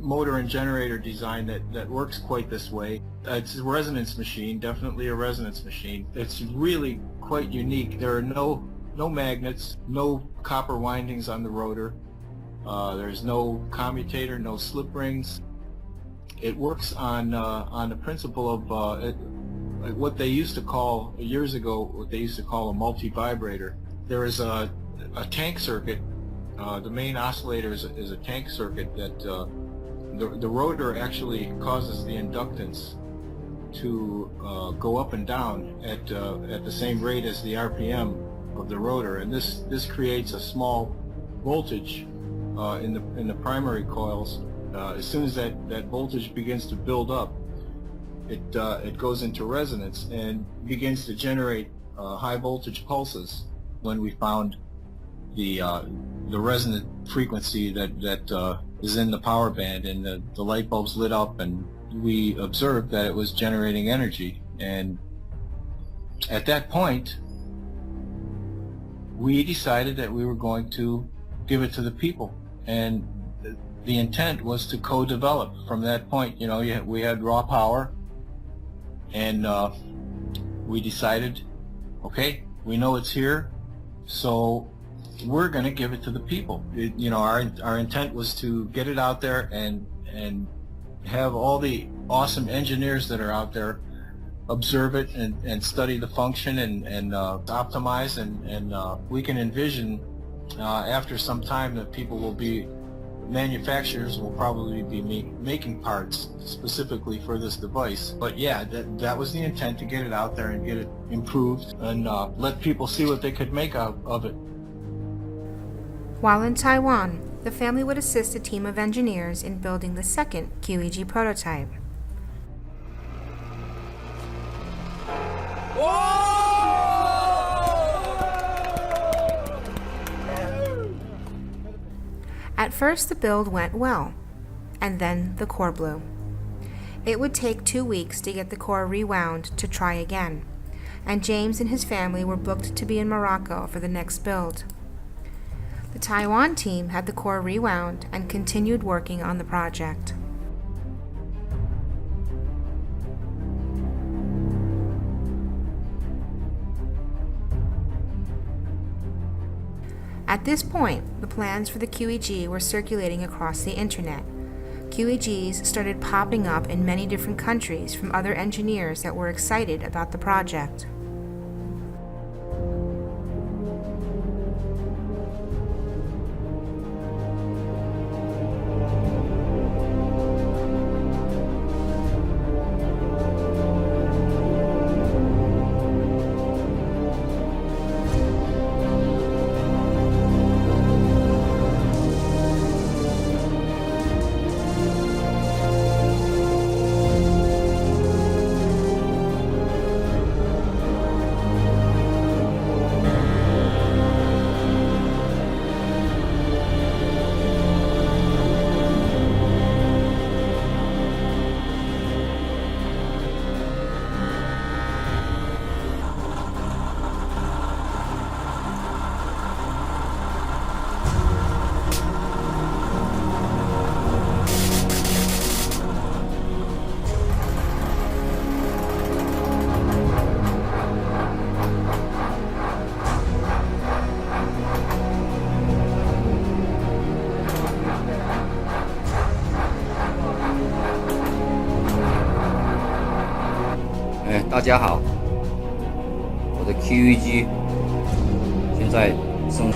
motor and generator design that works quite this way. It's a resonance machine, definitely a resonance machine. It's really quite unique. There are no magnets, no copper windings on the rotor. There's no commutator, no slip rings. It works on the principle of what they used to call years ago, what they used to call a multi-vibrator. There is a tank circuit The main oscillator is a tank circuit that the rotor actually causes the inductance to go up and down at the same rate as the RPM of the rotor, and this creates a small voltage in the primary coils. As soon as that voltage begins to build up, it goes into resonance and begins to generate high voltage pulses. When we found the resonant frequency that is in the power band, and the light bulbs lit up, and we observed that it was generating energy. And at that point, we decided that we were going to give it to the people, and the intent was to co-develop. From that point, we had raw power, and we decided, okay, we know it's here, so we're going to give it to the people. Our intent was to get it out there and have all the awesome engineers that are out there observe it and study the function and optimize, and we can envision after some time that manufacturers will probably be making parts specifically for this device. But yeah, that was the intent, to get it out there and get it improved and let people see what they could make out of it. While in Taiwan, the family would assist a team of engineers in building the second QEG prototype. At first, the build went well, and then the core blew. It would take 2 weeks to get the core rewound to try again, and James and his family were booked to be in Morocco for the next build. The Taiwan team had the core rewound and continued working on the project. At this point, the plans for the QEG were circulating across the internet. QEGs started popping up in many different countries from other engineers that were excited about the project.大家好，我的 QEG 现在生。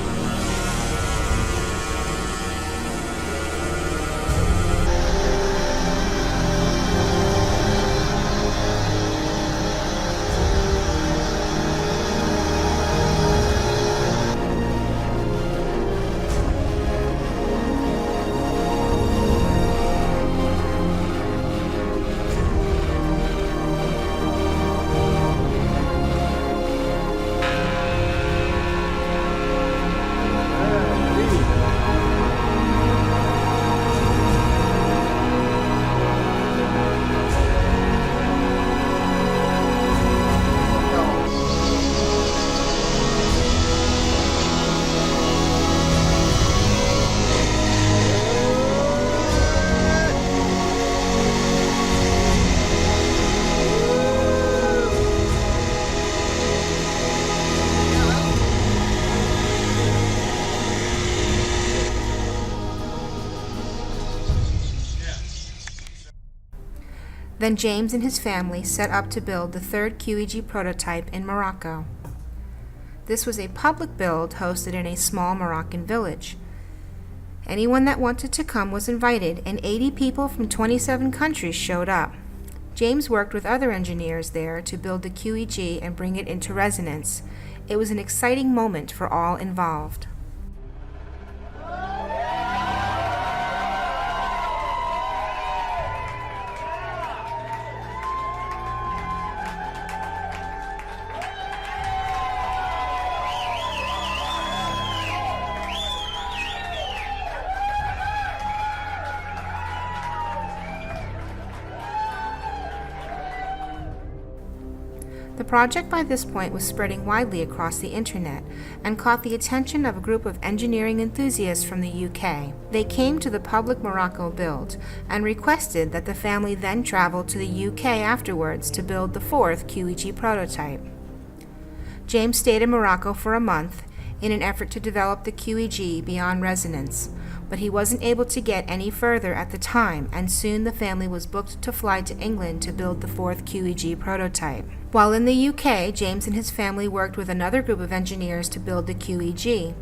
Then James and his family set up to build the third QEG prototype in Morocco. This was a public build hosted in a small Moroccan village. Anyone that wanted to come was invited, and 80 people from 27 countries showed up. James worked with other engineers there to build the QEG and bring it into resonance. It was an exciting moment for all involved. The project by this point was spreading widely across the internet and caught the attention of a group of engineering enthusiasts from the UK. They came to the public Morocco build and requested that the family then travel to the UK afterwards to build the fourth QEG prototype. James stayed in Morocco for a month in an effort to develop the QEG beyond resonance, but he wasn't able to get any further at the time, and soon the family was booked to fly to England to build the fourth QEG prototype. While in the UK, James and his family worked with another group of engineers to build the QEG.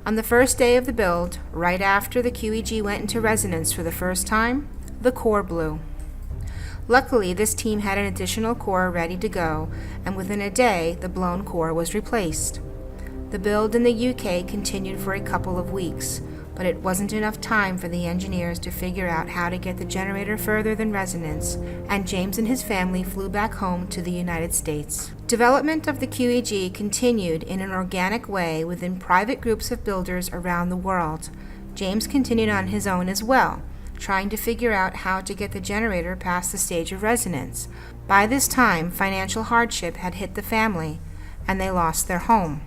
On the first day of the build, right after the QEG went into resonance for the first time, the core blew. Luckily, this team had an additional core ready to go, and within a day, the blown core was replaced. The build in the UK continued for a couple of weeks, but it wasn't enough time for the engineers to figure out how to get the generator further than resonance, and James and his family flew back home to the United States. Development of the QEG continued in an organic way within private groups of builders around the world. James continued on his own as well, trying to figure out how to get the generator past the stage of resonance. By this time, financial hardship had hit the family, and they lost their home.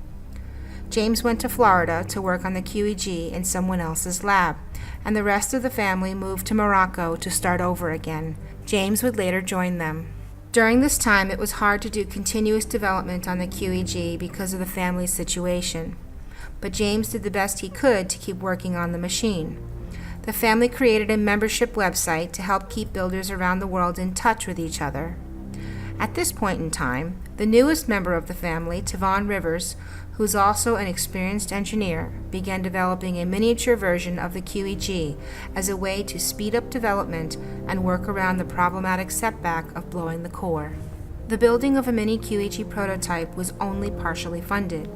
James went to Florida to work on the QEG in someone else's lab, and the rest of the family moved to Morocco to start over again. James would later join them. During this time, it was hard to do continuous development on the QEG because of the family's situation, but James did the best he could to keep working on the machine. The family created a membership website to help keep builders around the world in touch with each other. At this point in time, the newest member of the family, Tavon Rivers, who's also an experienced engineer, began developing a miniature version of the QEG as a way to speed up development and work around the problematic setback of blowing the core. The building of a mini QEG prototype was only partially funded.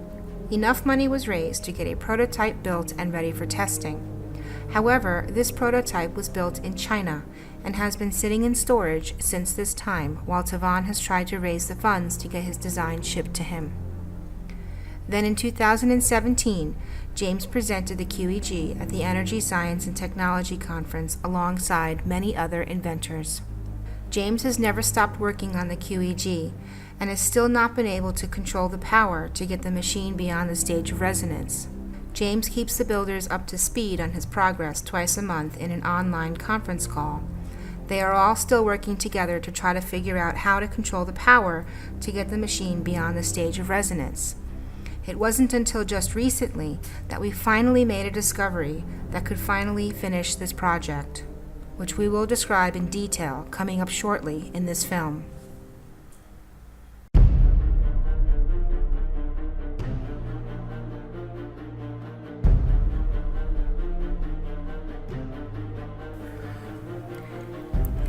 Enough money was raised to get a prototype built and ready for testing. However, this prototype was built in China and has been sitting in storage since this time, while Tavon has tried to raise the funds to get his design shipped to him. Then in 2017, James presented the QEG at the Energy Science and Technology Conference alongside many other inventors. James has never stopped working on the QEG and has still not been able to control the power to get the machine beyond the stage of resonance. James keeps the builders up to speed on his progress twice a month in an online conference call. They are all still working together to try to figure out how to control the power to get the machine beyond the stage of resonance. It wasn't until just recently that we finally made a discovery that could finally finish this project, which we will describe in detail coming up shortly in this film.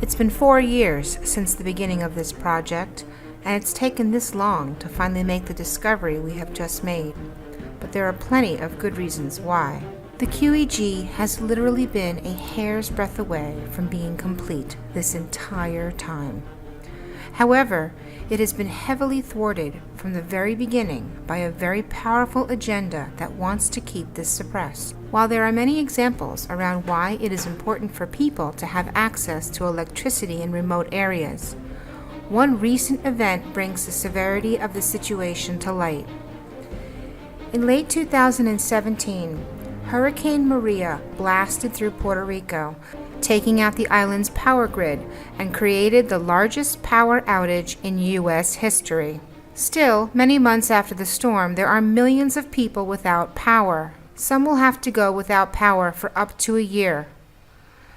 It's been 4 years since the beginning of this project, and it's taken this long to finally make the discovery we have just made. But there are plenty of good reasons why. The QEG has literally been a hair's breadth away from being complete this entire time. However, it has been heavily thwarted from the very beginning by a very powerful agenda that wants to keep this suppressed. While there are many examples around why it is important for people to have access to electricity in remote areas, one recent event brings the severity of the situation to light. In late 2017, Hurricane Maria blasted through Puerto Rico, taking out the island's power grid and created the largest power outage in U.S. history. Still, many months after the storm, there are millions of people without power. Some will have to go without power for up to a year.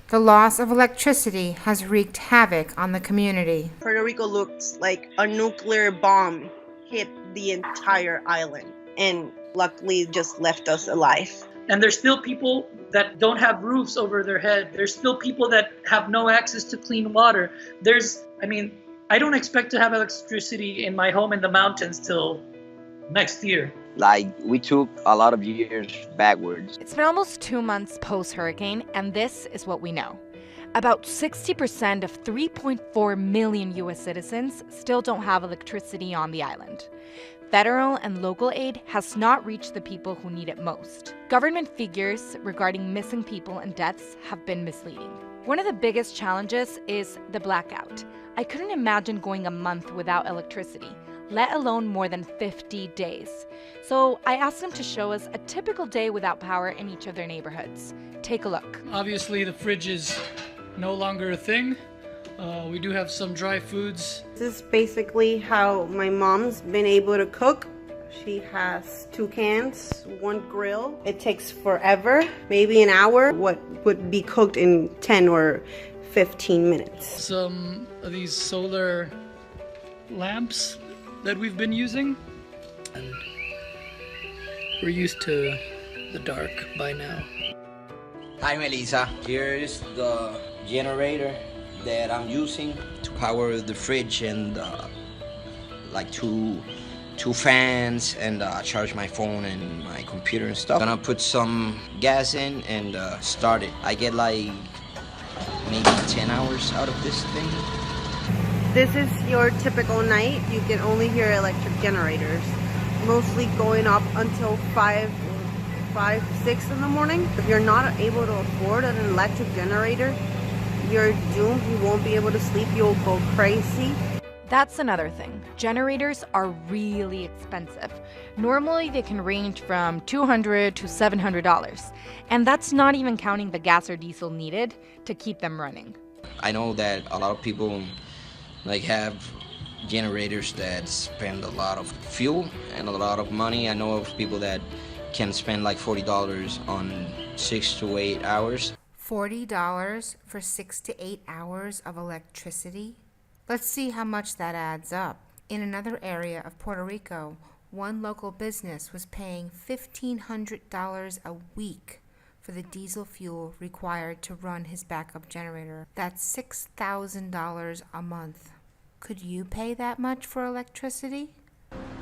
The loss of electricity has wreaked havoc on the community. Puerto Rico looks like a nuclear bomb hit the entire island and luckily just left us alive. And there's still people that don't have roofs over their head. There's still people that have no access to clean water. I don't expect to have electricity in my home in the mountains till next year. Like, we took a lot of years backwards. It's been almost 2 months post-hurricane, and this is what we know. About 60% of 3.4 million U.S. citizens still don't have electricity on the island. Federal and local aid has not reached the people who need it most. Government figures regarding missing people and deaths have been misleading. One of the biggest challenges is the blackout. I couldn't imagine going a month without electricity, let alone more than 50 days. So I asked them to show us a typical day without power in each of their neighborhoods. Take a look. Obviously, the fridge is no longer a thing. We do have some dry foods. This is basically how my mom's been able to cook. She has 2 cans, 1 grill. It takes forever, maybe an hour. What would be cooked in 10 or 15 minutes. Some of these solar lamps that we've been using. And we're used to the dark by now. Hi, Melissa. Here's the generator that I'm using to power the fridge and like two fans and charge my phone and my computer and stuff. I'm gonna put some gas in and start it. I get like maybe 10 hours out of this thing. This is your typical night. You can only hear electric generators, mostly going up until 5, 6 in the morning. If you're not able to afford an electric generator, you're doomed. You won't be able to sleep. You'll go crazy. That's another thing. Generators are really expensive. Normally they can range from $200 to $700, and that's not even counting the gas or diesel needed to keep them running. I know that a lot of people have generators that spend a lot of fuel and a lot of money. I know of people that can spend like $40 on 6 to 8 hours. $40 for 6 to 8 hours of electricity? Let's see how much that adds up. In another area of Puerto Rico, one local business was paying $1,500 a week for the diesel fuel required to run his backup generator. That's $6,000 a month. Could you pay that much for electricity?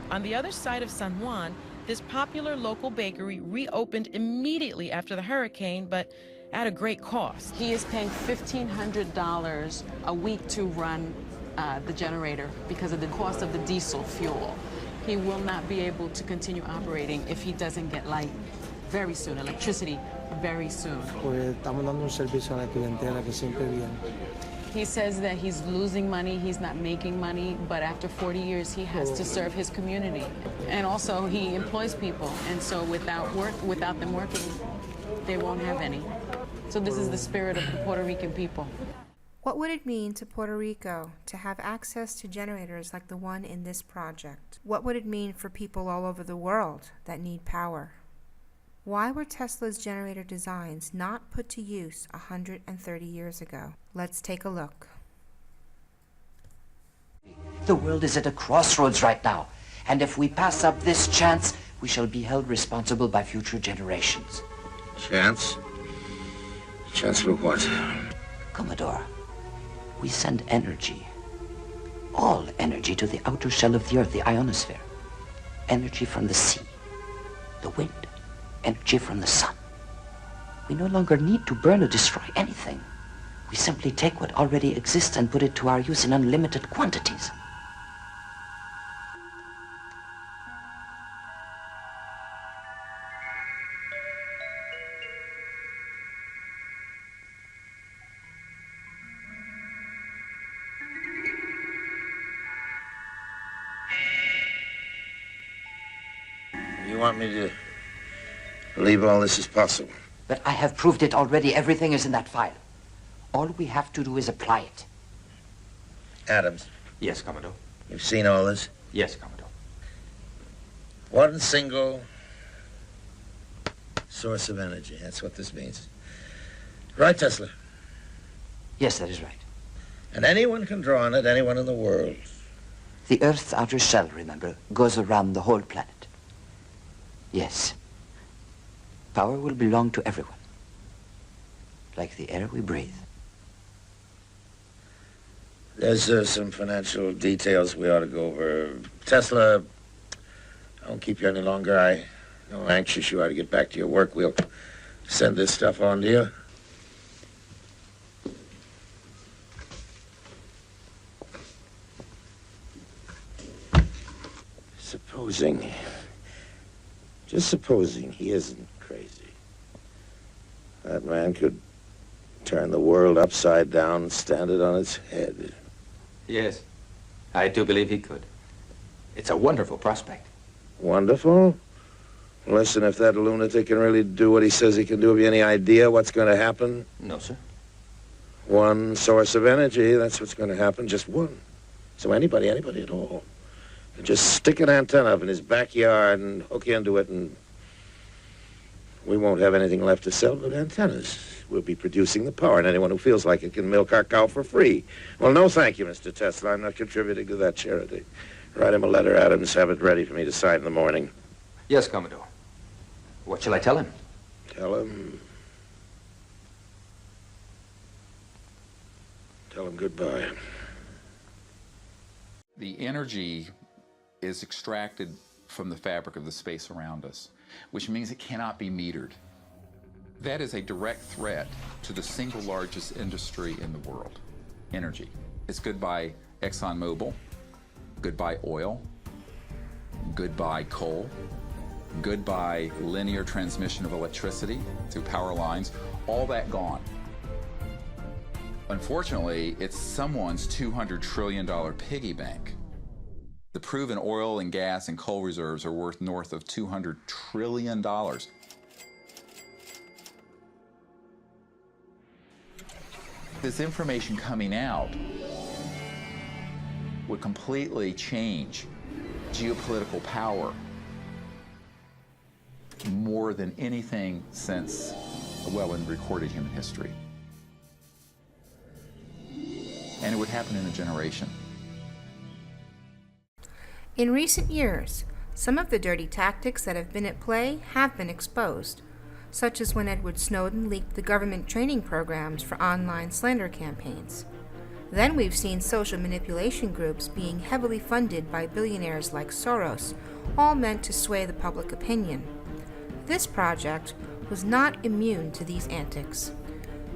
On the other side of San Juan, this popular local bakery reopened immediately after the hurricane, but at a great cost. He is paying $1,500 a week to run the generator because of the cost of the diesel fuel. He will not be able to continue operating if he doesn't get light very soon, electricity very soon. He says that he's losing money, he's not making money, but after 40 years he has to serve his community. And also he employs people, and so without them working, they won't have any. So this is the spirit of the Puerto Rican people. What would it mean to Puerto Rico to have access to generators like the one in this project? What would it mean for people all over the world that need power? Why were Tesla's generator designs not put to use 130 years ago? Let's take a look. The world is at a crossroads right now, and if we pass up this chance, we shall be held responsible by future generations. Chance? Chance for what? Commodore, we send energy, all energy, to the outer shell of the Earth, the ionosphere. Energy from the sea, the wind, energy from the sun. We no longer need to burn or destroy anything. We simply take what already exists and put it to our use in unlimited quantities. You want me to believe all this is possible? But I have proved it already. Everything is in that file. All we have to do is apply it. Adams. Yes, Commodore. You've seen all this? Yes, Commodore. One single source of energy. That's what this means. Right, Tesla? Yes, that is right. And anyone can draw on it, anyone in the world. The Earth's outer shell, remember, goes around the whole planet. Yes. Power will belong to everyone. Like the air we breathe. There's some financial details we ought to go over. Tesla, I won't keep you any longer. I know how anxious you are to get back to your work. We'll send this stuff on to you. Just supposing he isn't crazy. That man could turn the world upside down and stand it on its head. Yes, I do believe he could. It's a wonderful prospect. Wonderful? Listen, if that lunatic can really do what he says he can do, have you any idea what's going to happen? No, sir. One source of energy, that's what's going to happen, just one. So anybody at all. And just stick an antenna up in his backyard and hook into it, and we won't have anything left to sell but antennas. We'll be producing the power, and anyone who feels like it can milk our cow for free. Well, no thank you, Mr. Tesla. I'm not contributing to that charity. Write him a letter, Adams. Have it ready for me to sign in the morning. Yes, Commodore. What shall I tell him? Tell him goodbye. The energy is extracted from the fabric of the space around us, which means it cannot be metered. That is a direct threat to the single largest industry in the world, energy. It's goodbye ExxonMobil, goodbye oil, goodbye coal, goodbye linear transmission of electricity through power lines, all that gone. Unfortunately, it's someone's $200 trillion piggy bank. The proven oil and gas and coal reserves are worth north of $200 trillion. This information coming out would completely change geopolitical power more than anything since, well, in recorded human history. And it would happen in a generation. In recent years, some of the dirty tactics that have been at play have been exposed, such as when Edward Snowden leaked the government training programs for online slander campaigns. Then we've seen social manipulation groups being heavily funded by billionaires like Soros, all meant to sway the public opinion. This project was not immune to these antics.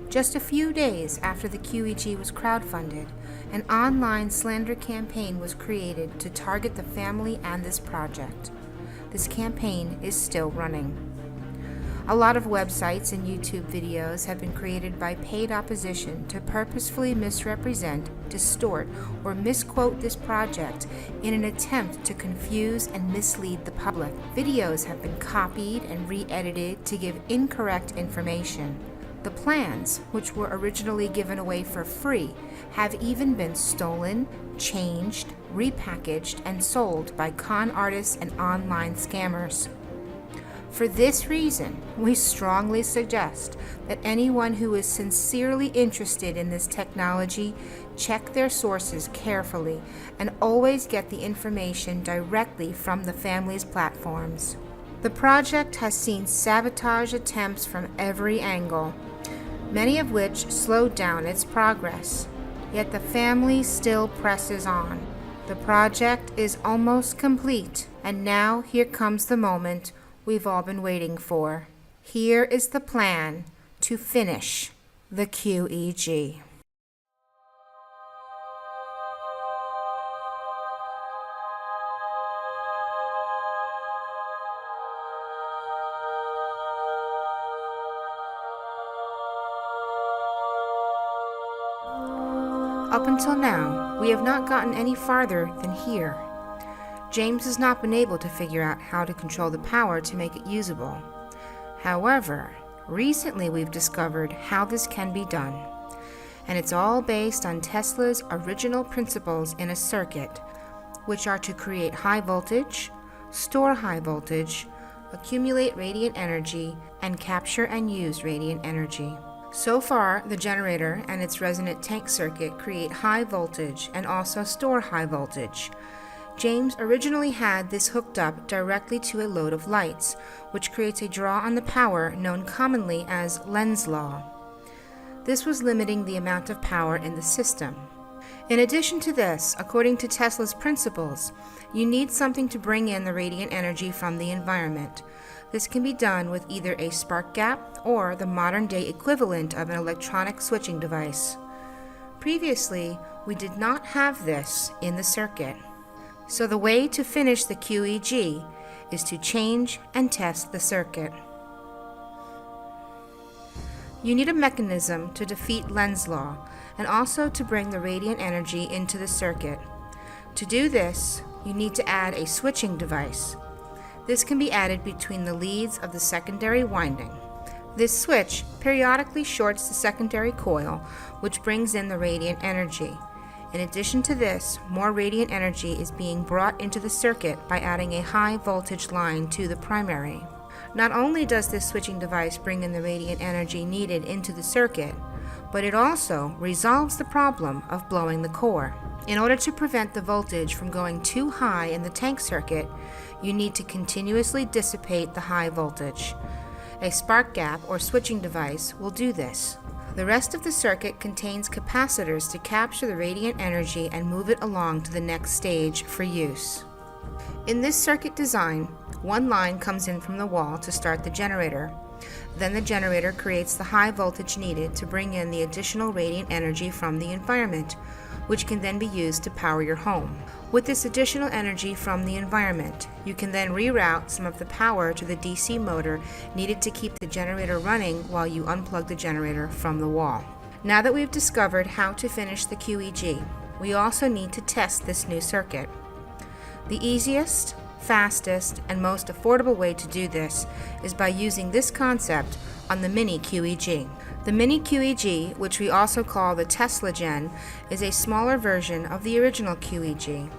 Just a few days after the QEG was crowdfunded, an online slander campaign was created to target the family and this project. This campaign is still running. A lot of websites and YouTube videos have been created by paid opposition to purposefully misrepresent, distort, or misquote this project in an attempt to confuse and mislead the public. Videos have been copied and re-edited to give incorrect information. The plans, which were originally given away for free, have even been stolen, changed, repackaged, and sold by con artists and online scammers. For this reason, we strongly suggest that anyone who is sincerely interested in this technology check their sources carefully and always get the information directly from the family's platforms. The project has seen sabotage attempts from every angle, many of which slowed down its progress. Yet the family still presses on. The project is almost complete, and now here comes the moment we've all been waiting for. Here is the plan to finish the QEG. Up until now, we have not gotten any farther than here. James has not been able to figure out how to control the power to make it usable. However, recently we've discovered how this can be done. And it's all based on Tesla's original principles in a circuit, which are to create high voltage, store high voltage, accumulate radiant energy, and capture and use radiant energy. So far, the generator and its resonant tank circuit create high voltage and also store high voltage. James originally had this hooked up directly to a load of lights, which creates a draw on the power known commonly as Lenz's law. This was limiting the amount of power in the system. In addition to this, according to Tesla's principles, you need something to bring in the radiant energy from the environment. This can be done with either a spark gap or the modern-day equivalent of an electronic switching device. Previously, we did not have this in the circuit. So the way to finish the QEG is to change and test the circuit. You need a mechanism to defeat Lenz's law and also to bring the radiant energy into the circuit. To do this, you need to add a switching device. This can be added between the leads of the secondary winding. This switch periodically shorts the secondary coil, which brings in the radiant energy. In addition to this, more radiant energy is being brought into the circuit by adding a high voltage line to the primary. Not only does this switching device bring in the radiant energy needed into the circuit, but it also resolves the problem of blowing the core. In order to prevent the voltage from going too high in the tank circuit, you need to continuously dissipate the high voltage. A spark gap or switching device will do this. The rest of the circuit contains capacitors to capture the radiant energy and move it along to the next stage for use. In this circuit design, one line comes in from the wall to start the generator. Then the generator creates the high voltage needed to bring in the additional radiant energy from the environment, which can then be used to power your home. With this additional energy from the environment, you can then reroute some of the power to the DC motor needed to keep the generator running while you unplug the generator from the wall. Now that we've discovered how to finish the QEG, we also need to test this new circuit. The easiest, fastest, and most affordable way to do this is by using this concept on the Mini QEG. The Mini QEG, which we also call the Tesla Gen, is a smaller version of the original QEG.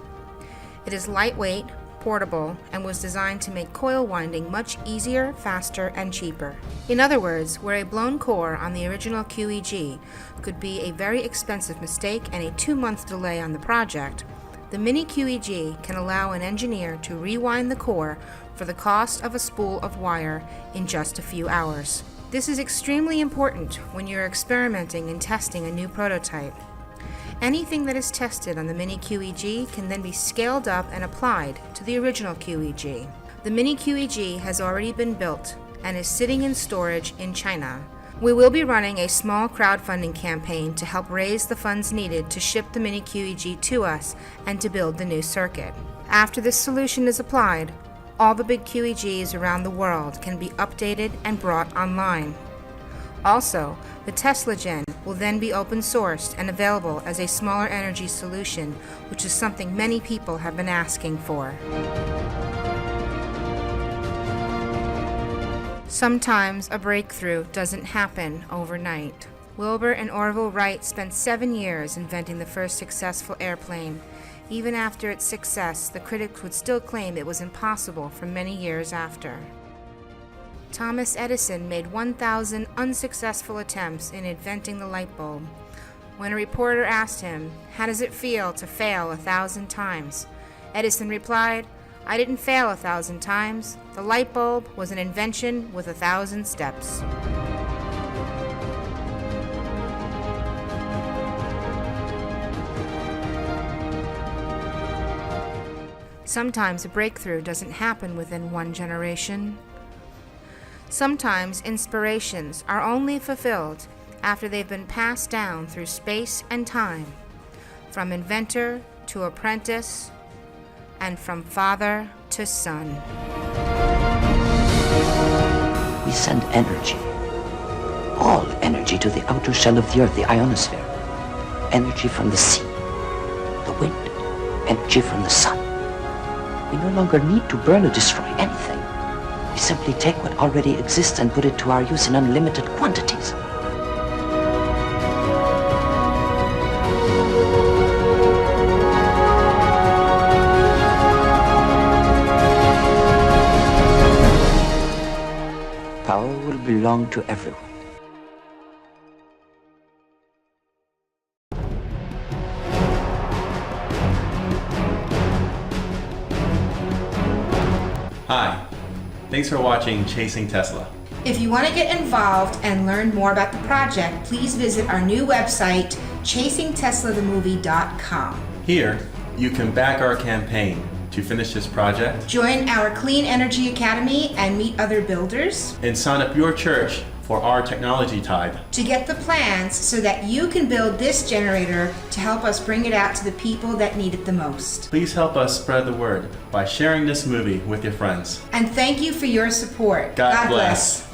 It is lightweight, portable, and was designed to make coil winding much easier, faster, and cheaper. In other words, where a blown core on the original QEG could be a very expensive mistake and a 2-month delay on the project, the Mini QEG can allow an engineer to rewind the core for the cost of a spool of wire in just a few hours. This is extremely important when you're experimenting and testing a new prototype. Anything that is tested on the Mini QEG can then be scaled up and applied to the original QEG. The Mini QEG has already been built and is sitting in storage in China. We will be running a small crowdfunding campaign to help raise the funds needed to ship the Mini QEG to us and to build the new circuit. After this solution is applied, all the big QEGs around the world can be updated and brought online. Also, the Tesla Gen will then be open sourced and available as a smaller energy solution, which is something many people have been asking for. Sometimes a breakthrough doesn't happen overnight. Wilbur and Orville Wright spent 7 years inventing the first successful airplane. Even after its success, the critics would still claim it was impossible for many years after. Thomas Edison made 1,000 unsuccessful attempts in inventing the light bulb. When a reporter asked him, "How does it feel to fail 1,000 times?" Edison replied, "I didn't fail 1,000 times. The light bulb was an invention with 1,000 steps." Sometimes a breakthrough doesn't happen within one generation. Sometimes inspirations are only fulfilled after they've been passed down through space and time, from inventor to apprentice, and from father to son. We send energy, all energy, to the outer shell of the Earth, the ionosphere. Energy from the sea, the wind, energy from the sun. We no longer need to burn or destroy anything. We simply take what already exists and put it to our use in unlimited quantities. Power will belong to everyone. Hi, thanks for watching Chasing Tesla. If you want to get involved and learn more about the project, please visit our new website, chasingteslathemovie.com. Here, you can back our campaign to finish this project, Join our Clean Energy Academy and meet other builders and sign up your church for our technology tithe. to get the plans so that you can build this generator to help us bring it out to the people that need it the most. Please help us spread the word by sharing this movie with your friends. And thank you for your support. God bless.